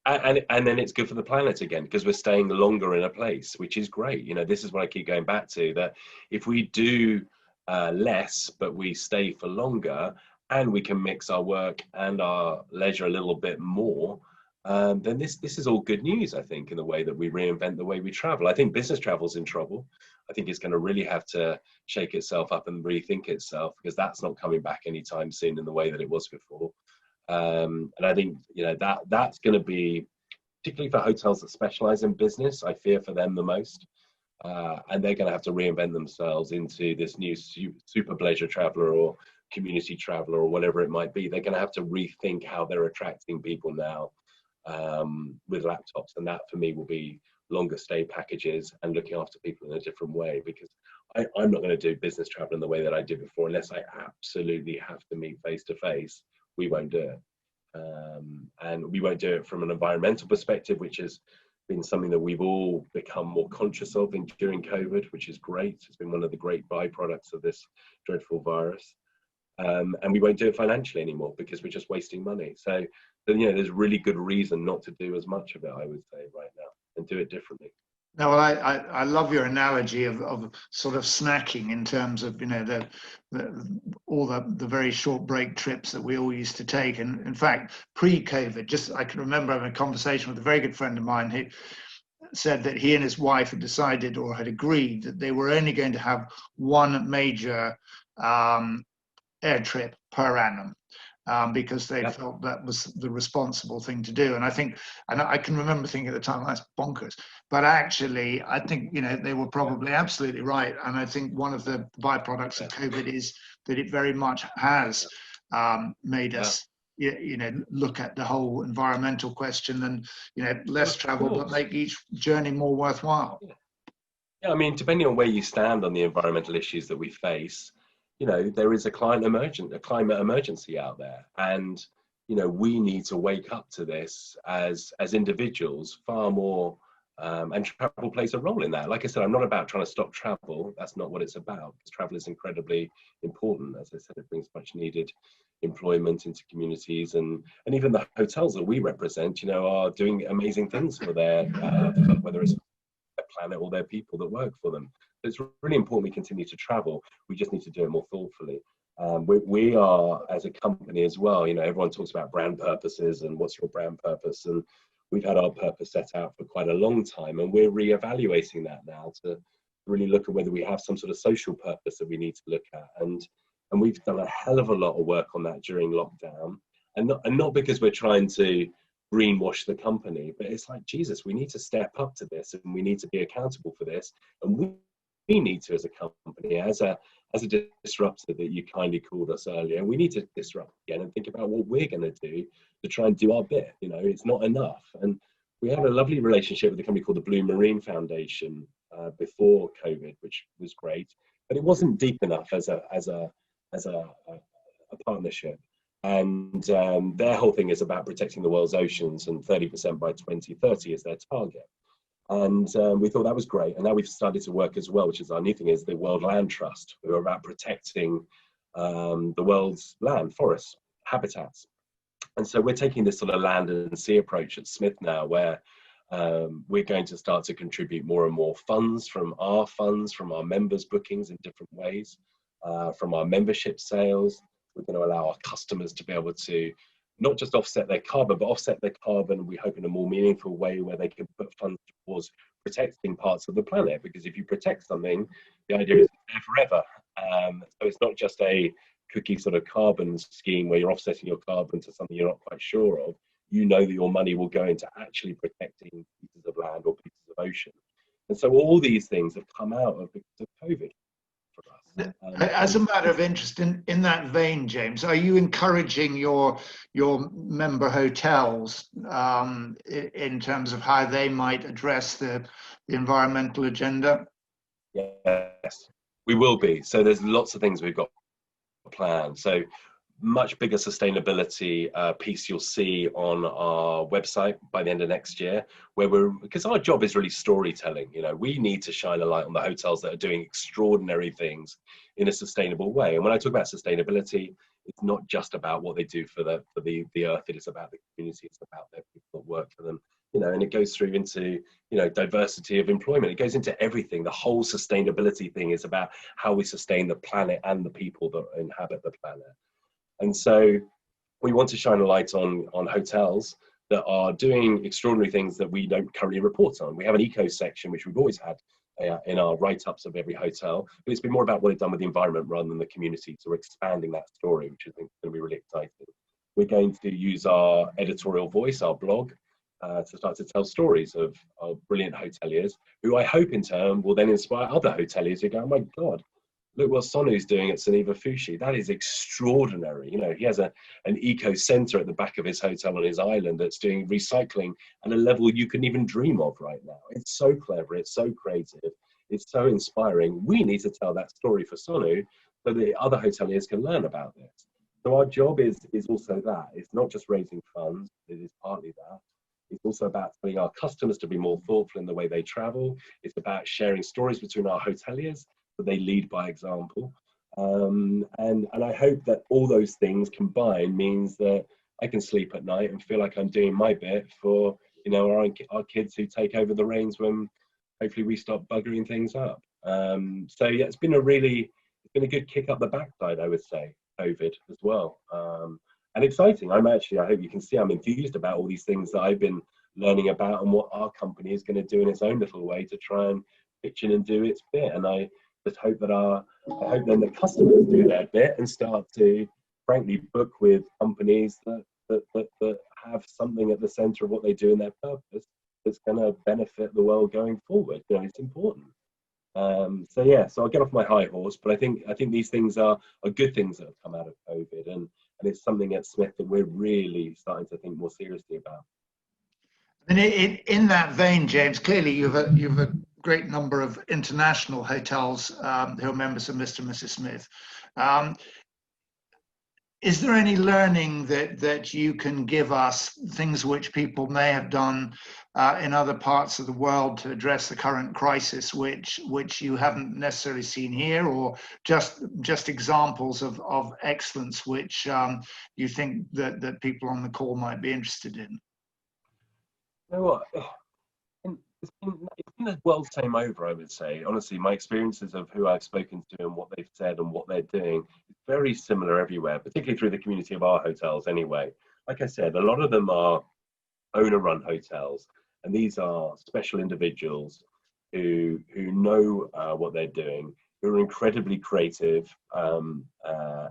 And then it's good for the planet again, because we're staying longer in a place, which is great. You know, this is what I keep going back to, that if we do less, but we stay for longer, and we can mix our work and our leisure a little bit more, then this is all good news, I think, in the way that we reinvent the way we travel. I think business travel's in trouble. I think it's going to really have to shake itself up and rethink itself, because that's not coming back anytime soon in the way that it was before. And I think, you know, that's going to be, particularly for hotels that specialize in business, I fear for them the most. And they're going to have to reinvent themselves into this new super pleasure traveler or community traveler or whatever it might be. They're going to have to rethink how they're attracting people now with laptops. And that for me will be longer stay packages and looking after people in a different way, because I'm not going to do business travel in the way that I did before. Unless I absolutely have to meet face to face, we won't do it. And we won't do it from an environmental perspective, which has been something that we've all become more conscious of during COVID, which is great. It's been one of the great byproducts of this dreadful virus. And we won't do it financially anymore, because we're just wasting money. So, you know, there's really good reason not to do as much of it, I would say, right now, and do it differently. No, well, I love your analogy of sort of snacking, in terms of, you know, all the very short break trips that we all used to take. And in fact, pre-COVID, I can remember having a conversation with a very good friend of mine who said that he and his wife had decided, or had agreed, that they were only going to have one major air trip per annum. Because they felt that was the responsible thing to do. And I think, and I can remember thinking at the time, that's bonkers. But actually, I think, you know, they were probably absolutely right. And I think one of the byproducts of COVID is that it very much has made us, you know, look at the whole environmental question, and, you know, less travel, but make each journey more worthwhile. Yeah, I mean, depending on where you stand on the environmental issues that we face, you know, there is a climate emergency out there, and, you know, we need to wake up to this as individuals far more, and travel plays a role in that. Like I said, I'm not about trying to stop travel. That's not what it's about. Travel is incredibly important. As I said, it brings much needed employment into communities, and even the hotels that we represent, you know, are doing amazing things for their, whether it's their planet or their people that work for them. It's really important we continue to travel. We just need to do it more thoughtfully. We are, as a company as well, you know, everyone talks about brand purposes and what's your brand purpose, and we've had our purpose set out for quite a long time, and we're reevaluating that now to really look at whether we have some sort of social purpose that we need to look at. And we've done a hell of a lot of work on that during lockdown, and not because we're trying to greenwash the company, but it's like, Jesus, we need to step up to this, and we need to be accountable for this, and we need to, as a company, as a disruptor that you kindly called us earlier, we need to disrupt again and think about what we're going to do to try and do our bit. You know, it's not enough. And we had a lovely relationship with a company called the Blue Marine Foundation before COVID, which was great, but it wasn't deep enough as a partnership. And their whole thing is about protecting the world's oceans, and 30% by 2030 is their target. And we thought that was great. And now we've started to work as well, which is our new thing, is the World Land Trust, who are about protecting the world's land, forests, habitats. And so we're taking this sort of land and sea approach at Smith now, where we're going to start to contribute more and more funds, from our members' bookings in different ways, from our membership sales. We're going to allow our customers to be able to not just offset their carbon, but offset their carbon, we hope, in a more meaningful way, where they can put funds towards protecting parts of the planet. Because if you protect something, the idea is it's there forever. So it's not just a cookie sort of carbon scheme where you're offsetting your carbon to something you're not quite sure of. You know that your money will go into actually protecting pieces of land or pieces of ocean. And so all these things have come out of because of COVID. As a matter of interest, in that vein, James, are you encouraging your member hotels in terms of how they might address the environmental agenda? Yes, we will be. So there's lots of things we've got planned. So much bigger sustainability piece you'll see on our website by the end of next year, where because our job is really storytelling. You know, we need to shine a light on the hotels that are doing extraordinary things in a sustainable way. And when I talk about sustainability, it's not just about what they do for the earth, it is about the community, it's about their people that work for them. You know, and it goes through into, you know, diversity of employment. It goes into everything. The whole sustainability thing is about how we sustain the planet and the people that inhabit the planet. And so we want to shine a light on hotels that are doing extraordinary things that we don't currently report on. We have an eco section, which we've always had in our write-ups of every hotel, but it's been more about what they've done with the environment rather than the community. So we're expanding that story, which I think is going to be really exciting. We're going to use our editorial voice, our blog, to start to tell stories of brilliant hoteliers, who I hope in turn will then inspire other hoteliers who go, oh my God, look what Sonu's doing at CvCuC. That is extraordinary. You know, he has an eco center at the back of his hotel on his island that's doing recycling at a level you couldn't even dream of right now. It's so clever, it's so creative, it's so inspiring. We need to tell that story for Sonu so that other hoteliers can learn about this. So our job is also that. It's not just raising funds, it is partly that. It's also about telling our customers to be more thoughtful in the way they travel. It's about sharing stories between our hoteliers, so they lead by example. And I hope that all those things combined means that I can sleep at night and feel like I'm doing my bit for, you know, our kids who take over the reins when hopefully we stop buggering things up. So yeah, it's been a good kick up the backside, I would say, COVID as well. And exciting. I hope you can see I'm enthused about all these things that I've been learning about and what our company is going to do in its own little way to try and pitch in and do its bit. And I just hope that then the customers do their bit and start to, frankly, book with companies that have something at the center of what they do and their purpose that's going to benefit the world going forward. You know, it's important. So yeah, so I'll get off my high horse, but I think these things are good things that have come out of COVID, and it's something at Smith that we're really starting to think more seriously about. And in that vein, James, clearly you've a great number of international hotels who are members of Mr. and Mrs. Smith. Is there any learning that you can give us, things which people may have done in other parts of the world to address the current crisis, which you haven't necessarily seen here, or just examples of excellence which you think that people on the call might be interested in? You know what? It's been the world's same over, I would say. Honestly, my experiences of who I've spoken to and what they've said and what they're doing is very similar everywhere, particularly through the community of our hotels anyway. Like I said, a lot of them are owner-run hotels, and these are special individuals who know what they're doing, who are incredibly creative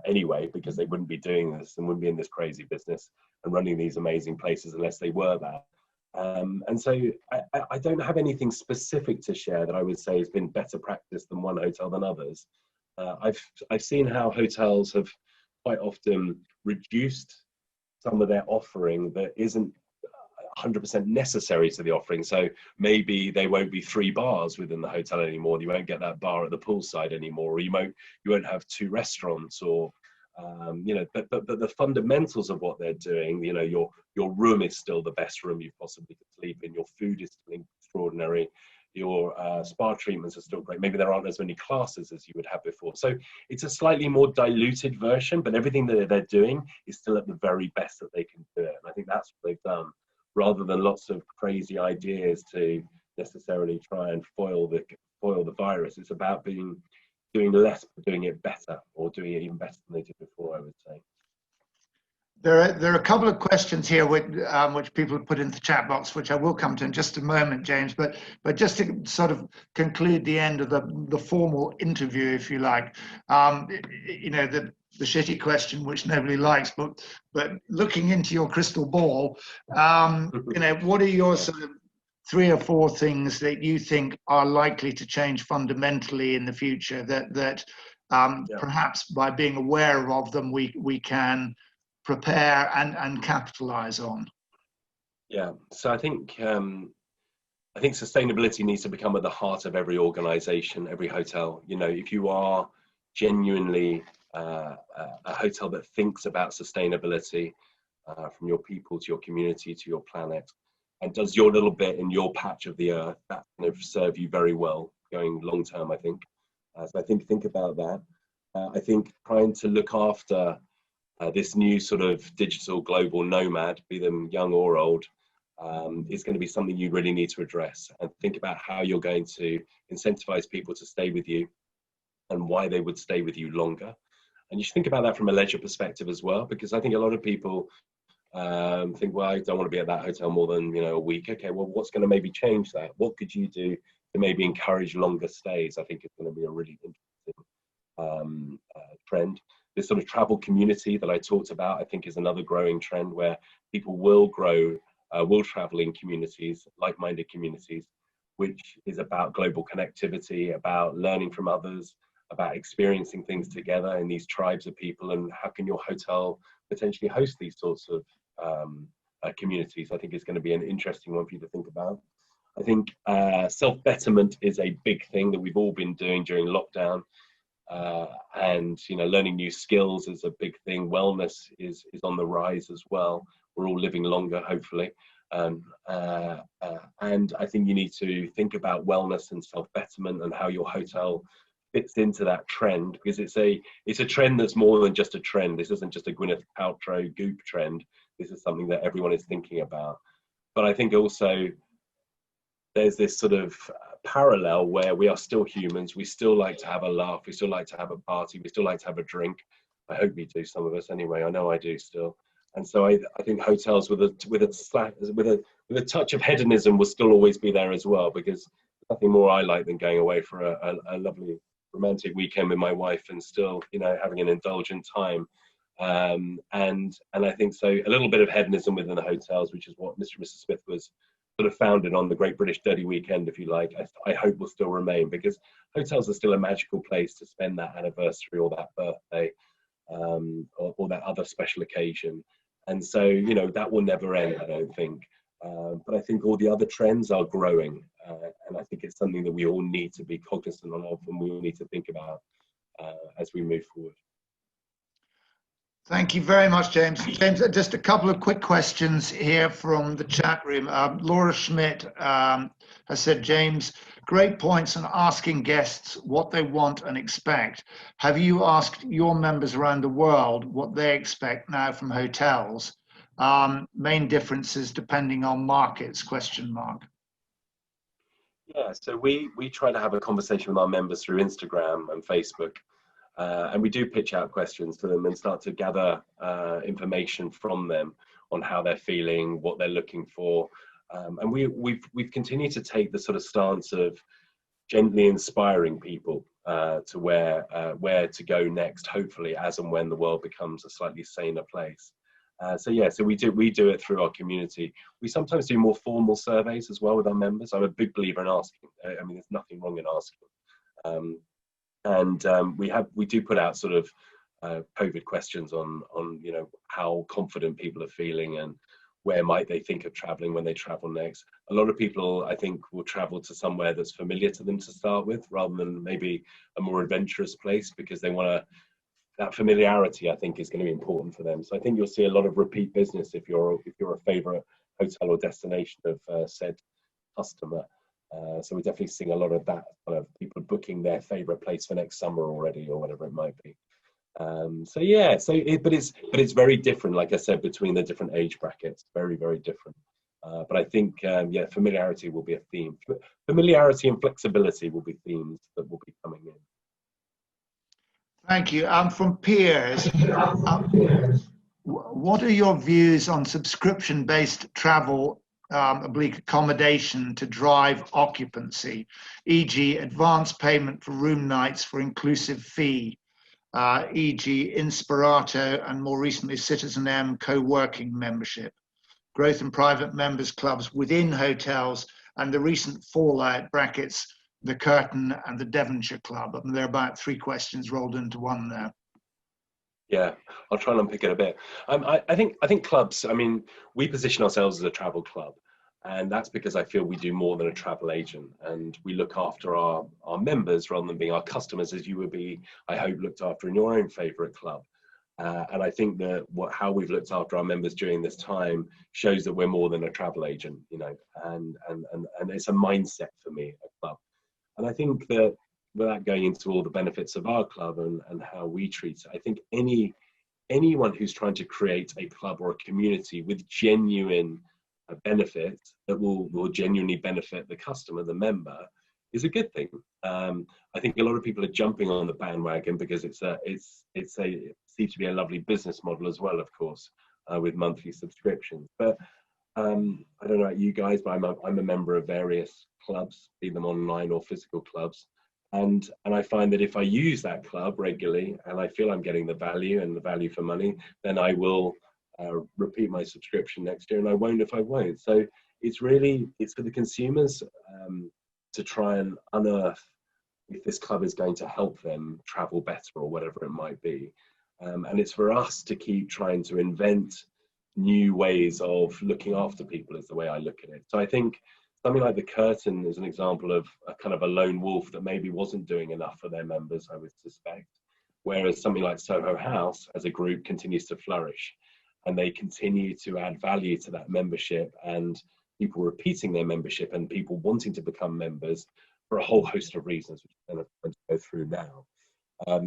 anyway, because they wouldn't be doing this and wouldn't be in this crazy business and running these amazing places unless they were that. And so I don't have anything specific to share that I would say has been better practice than one hotel than others. I've seen how hotels have quite often reduced some of their offering that isn't 100% necessary to the offering. So maybe they won't be 3 bars within the hotel anymore. You won't get that bar at the poolside anymore, or you won't have 2 restaurants, or you know. But the fundamentals of what they're doing, you know, your room is still the best room you possibly could sleep in. Your food is still extraordinary. Your spa treatments are still great. Maybe there aren't as many classes as you would have before. So it's a slightly more diluted version, but everything that they're doing is still at the very best that they can do it. And I think that's what they've done, rather than lots of crazy ideas to necessarily try and foil the virus. It's about doing less, but doing it better, or doing it even better than they did before, I would say. There are a couple of questions here which people have put into the chat box, which I will come to in just a moment, James. But just to sort of conclude the end of the formal interview, if you like, you know, the shitty question which nobody likes, but looking into your crystal ball, you know, what are your sort of 3 or 4 things that you think are likely to change fundamentally in the future that perhaps by being aware of them we can prepare and capitalize on? Yeah, so I think sustainability needs to become at the heart of every organization, every hotel. You know, if you are genuinely a hotel that thinks about sustainability, from your people to your community to your planet, and does your little bit in your patch of the earth, that's going to serve you very well going long term, I think. So I think about that. I think trying to look after this new sort of digital global nomad, be them young or old, is going to be something you really need to address, and think about how you're going to incentivize people to stay with you and why they would stay with you longer. And you should think about that from a leisure perspective as well, because I think a lot of people think, well, I don't want to be at that hotel more than, you know, a week. Okay, well, what's going to maybe change that? What could you do to maybe encourage longer stays? I think it's going to be a really interesting trend. This sort of travel community that I talked about, I think, is another growing trend where people will travel in communities, like-minded communities, which is about global connectivity, about learning from others, about experiencing things together in these tribes of people. And how can your hotel potentially host these sorts of communities? I think it's going to be an interesting one for you to think about. I think self-betterment is a big thing that we've all been doing during lockdown. And, you know, learning new skills is a big thing. Wellness is on the rise as well. We're all living longer, hopefully. And I think you need to think about wellness and self-betterment and how your hotel fits into that trend, because it's a trend that's more than just a trend. This isn't just a Gwyneth Paltrow Goop trend. This is something that everyone is thinking about. But I think also there's this sort of parallel where we are still humans. We still like to have a laugh. We still like to have a party. We still like to have a drink. I hope we do, some of us anyway. I know I do still. And so I think hotels with a touch of hedonism will still always be there as well, because there's nothing more I like than going away for a lovely romantic weekend with my wife and still, you know, having an indulgent time. And I think so a little bit of hedonism within the hotels, which is what Mr. and Mrs. Smith was sort of founded on, the Great British Dirty Weekend, if you like, I hope will still remain, because hotels are still a magical place to spend that anniversary or that birthday, or that other special occasion. And so, you know, that will never end, I don't think. But I think all the other trends are growing, and I think it's something that we all need to be cognizant of, and we all need to think about as we move forward. Thank you very much, James. James, just a couple of quick questions here from the chat room. Laura Schmidt has said, James, great points on asking guests what they want and expect. Have you asked your members around the world what they expect now from hotels? Main differences depending on markets, ? Yeah, so we try to have a conversation with our members through Instagram and Facebook. And we do pitch out questions to them and start to gather information from them on how they're feeling, what they're looking for. And we've continued to take the sort of stance of gently inspiring people to where to go next, hopefully, as and when the world becomes a slightly saner place. So yeah, so we do it through our community. We sometimes do more formal surveys as well with our members. I'm a big believer in asking. I mean, there's nothing wrong in asking. We do put out sort of COVID questions on how confident people are feeling and where might they think of traveling when they travel next. A lot of people, I think, will travel to somewhere that's familiar to them to start with, rather than maybe a more adventurous place, because they want to, that familiarity, I think, is going to be important for them. So I think you'll see a lot of repeat business if you're a favorite hotel or destination of said customer. So we're definitely seeing a lot of that, people booking their favorite place for next summer already, or whatever it might be. So yeah, but it's very different, like I said, between the different age brackets. Very, very different. But I think yeah, familiarity will be a theme. Familiarity and flexibility will be themes that will be coming in. Thank you. From peers, what are your views on subscription-based travel oblique accommodation to drive occupancy, e.g. advance payment for room nights for inclusive fee, e.g. Inspirato and more recently Citizen M co-working membership, growth in private members clubs within hotels, and the recent fallout brackets, the Curtain and the Devonshire Club? I mean, there are about 3 questions rolled into one there. Yeah, I'll try and unpick it a bit. I think clubs, I mean, we position ourselves as a travel club, and that's because I feel we do more than a travel agent, and we look after our members rather than being our customers, as you would be, I hope, looked after in your own favorite club. And I think that how we've looked after our members during this time shows that we're more than a travel agent, you know, and it's a mindset for me, a club. And I think that, without going into all the benefits of our club and how we treat it, I think anyone who's trying to create a club or a community with genuine benefit that will genuinely benefit the customer, the member, is a good thing. I think a lot of people are jumping on the bandwagon because it seems to be a lovely business model as well, of course, with monthly subscriptions. But I don't know about you guys, but I'm a member of various clubs, be them online or physical clubs. And I find that if I use that club regularly and I feel I'm getting the value and the value for money, then I will repeat my subscription next year, and I won't if I won't. So it's for the consumers to try and unearth if this club is going to help them travel better or whatever it might be. And it's for us to keep trying to invent new ways of looking after people, is the way I look at it. So I think something like the Curtain is an example of a kind of a lone wolf that maybe wasn't doing enough for their members, I would suspect. Whereas something like Soho House as a group continues to flourish, and they continue to add value to that membership, and people repeating their membership and people wanting to become members for a whole host of reasons, which I'm going to go through now.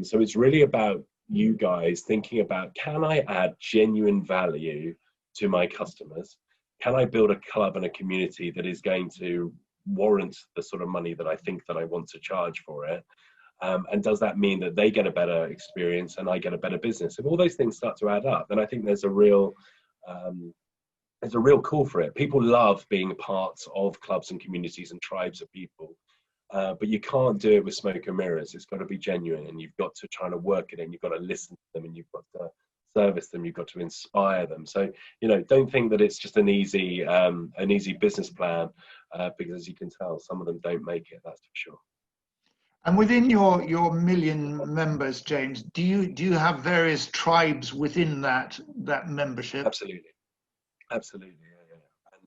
So it's really about you guys thinking about, can I add genuine value to my customers? Can I build a club and a community that is going to warrant the sort of money that I think that I want to charge for it? And does that mean that they get a better experience and I get a better business? If all those things start to add up, then I think there's a real call for it. People love being parts of clubs and communities and tribes of people. But you can't do it with smoke and mirrors. It's got to be genuine, and you've got to try to work it in. You've got to listen to them, and you've got to service them. You've got to inspire them. So, you know, don't think that it's just an easy business plan, because as you can tell, some of them don't make it. That's for sure. And within your million members, James, do you have various tribes within that membership? Absolutely, yeah.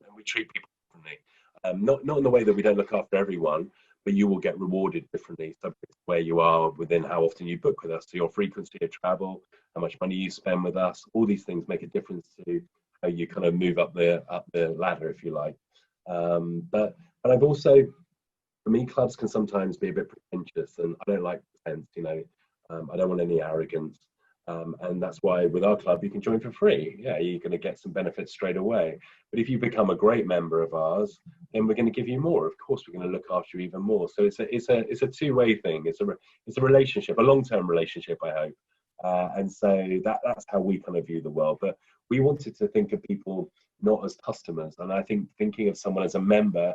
And we treat people differently. Not in the way that we don't look after everyone, but you will get rewarded differently, subject to where you are within how often you book with us. So your frequency of travel, how much money you spend with us, all these things make a difference to how you kind of move up the ladder, if you like. But I've also, for me, clubs can sometimes be a bit pretentious, and I don't like pretense, you know. I don't want any arrogance. And that's why with our club, you can join for free. Yeah, you're going to get some benefits straight away. But if you become a great member of ours, then we're going to give you more. Of course, we're going to look after you even more. So it's a two-way thing. It's a relationship, a long-term relationship, I hope. And so that's how we kind of view the world. But we wanted to think of people not as customers. And I think thinking of someone as a member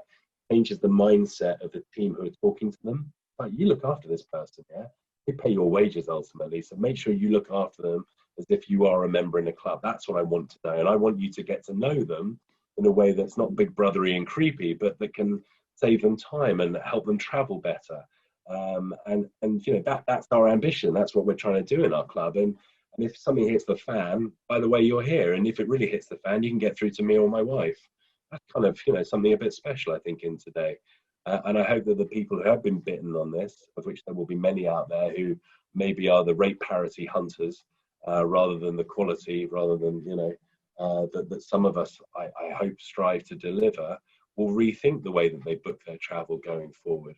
changes the mindset of the team who are talking to them. Like, you look after this person, yeah? They pay your wages ultimately, so make sure you look after them as if you are a member in a club. That's what I want to know, and I want you to get to know them in a way that's not big brothery and creepy, but that can save them time and help them travel better. And you know, that's our ambition. That's what we're trying to do in our club. And if something hits the fan, by the way, you're here. And if it really hits the fan, you can get through to me or my wife. That's kind of, you know, something a bit special, I think, in today. And I hope that the people who have been bitten on this, of which there will be many out there who maybe are the rate parity hunters, rather than the quality, rather than, you know, that some of us, I hope, strive to deliver, will rethink the way that they book their travel going forward.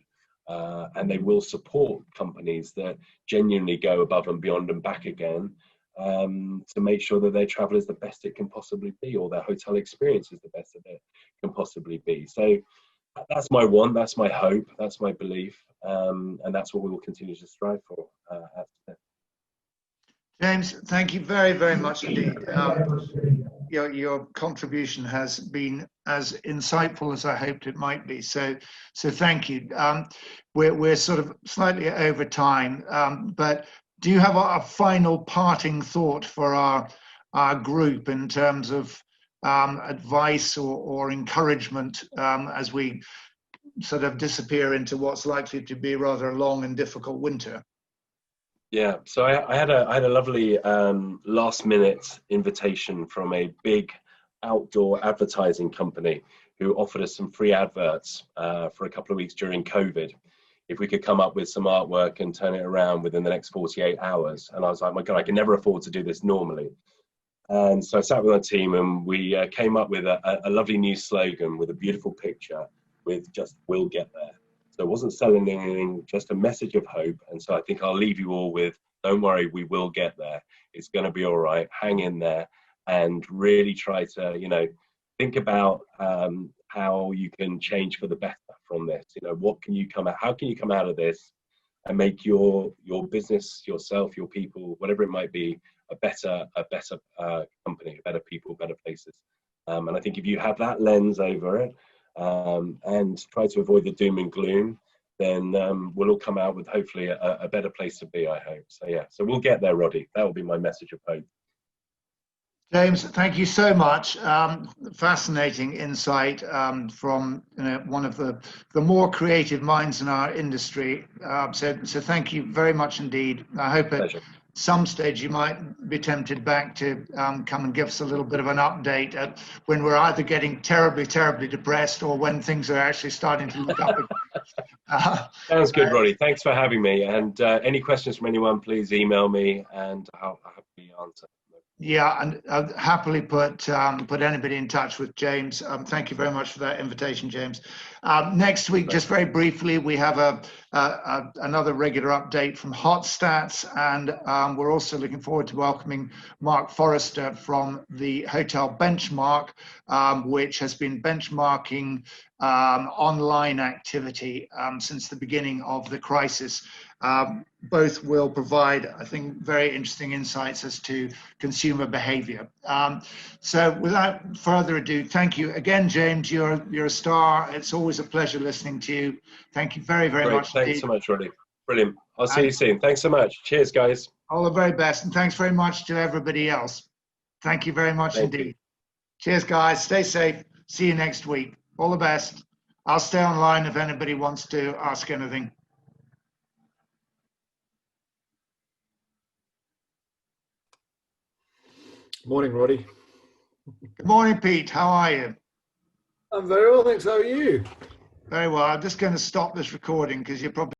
And they will support companies that genuinely go above and beyond and back again, to make sure that their travel is the best it can possibly be, or their hotel experience is the best that it can possibly be. So that's my want, that's my hope, that's my belief, and that's what we will continue to strive for. James, thank you very, very much indeed. Your contribution has been as insightful as I hoped it might be. So thank you. We're sort of slightly over time, but do you have a final parting thought for our group in terms of advice or encouragement as we sort of disappear into what's likely to be rather a long and difficult winter? Yeah, so I had a lovely last minute invitation from a big outdoor advertising company who offered us some free adverts for a couple of weeks during COVID, if we could come up with some artwork and turn it around within the next 48 hours. And I was like, my God, I can never afford to do this normally. And so I sat with our team and we came up with a lovely new slogan with a beautiful picture with just "we'll get there." So it wasn't selling anything, just a message of hope. And so I think I'll leave you all with, don't worry, we will get there. It's going to be all right. Hang in there and really try to, you know, think about how you can change for the better from this. You know, what can you come out? How can you come out of this and make your business, yourself, your people, whatever it might be, a better company, better people, better places. And I think if you have that lens over it, and try to avoid the doom and gloom, then we'll all come out with hopefully a better place to be, I hope. So yeah, so we'll get there, Roddy. That will be my message of hope. James, thank you so much. Fascinating insight from one of the more creative minds in our industry. So thank you very much indeed. I hope at some stage you might be tempted back to come and give us a little bit of an update at when we're either getting terribly, terribly depressed or when things are actually starting to look up again. Sounds good, Roddy. Thanks for having me. And any questions from anyone, please email me and I'll happily answer. Yeah, and I'll happily put anybody in touch with James. Thank you very much for that invitation, James. Next week, just very briefly, we have another regular update from Hotstats, and we're also looking forward to welcoming Mark Forrester from the Hotel Benchmark, which has been benchmarking online activity since the beginning of the crisis. Both will provide, I think, very interesting insights as to consumer behavior. So without further ado, thank you again, James. You're a star. It's always a pleasure listening to you. Thank you very, very much. Thanks so much, Roddy. Brilliant. I'll see you soon. Thanks so much. Cheers, guys. All the very best. And thanks very much to everybody else. Thank you very much indeed. Cheers, guys. Stay safe. See you next week. All the best. I'll stay online if anybody wants to ask anything. Morning, Roddy. Good morning, Pete. How are you? I'm very well, thanks. How are you? Very well. I'm just going to stop this recording because you're probably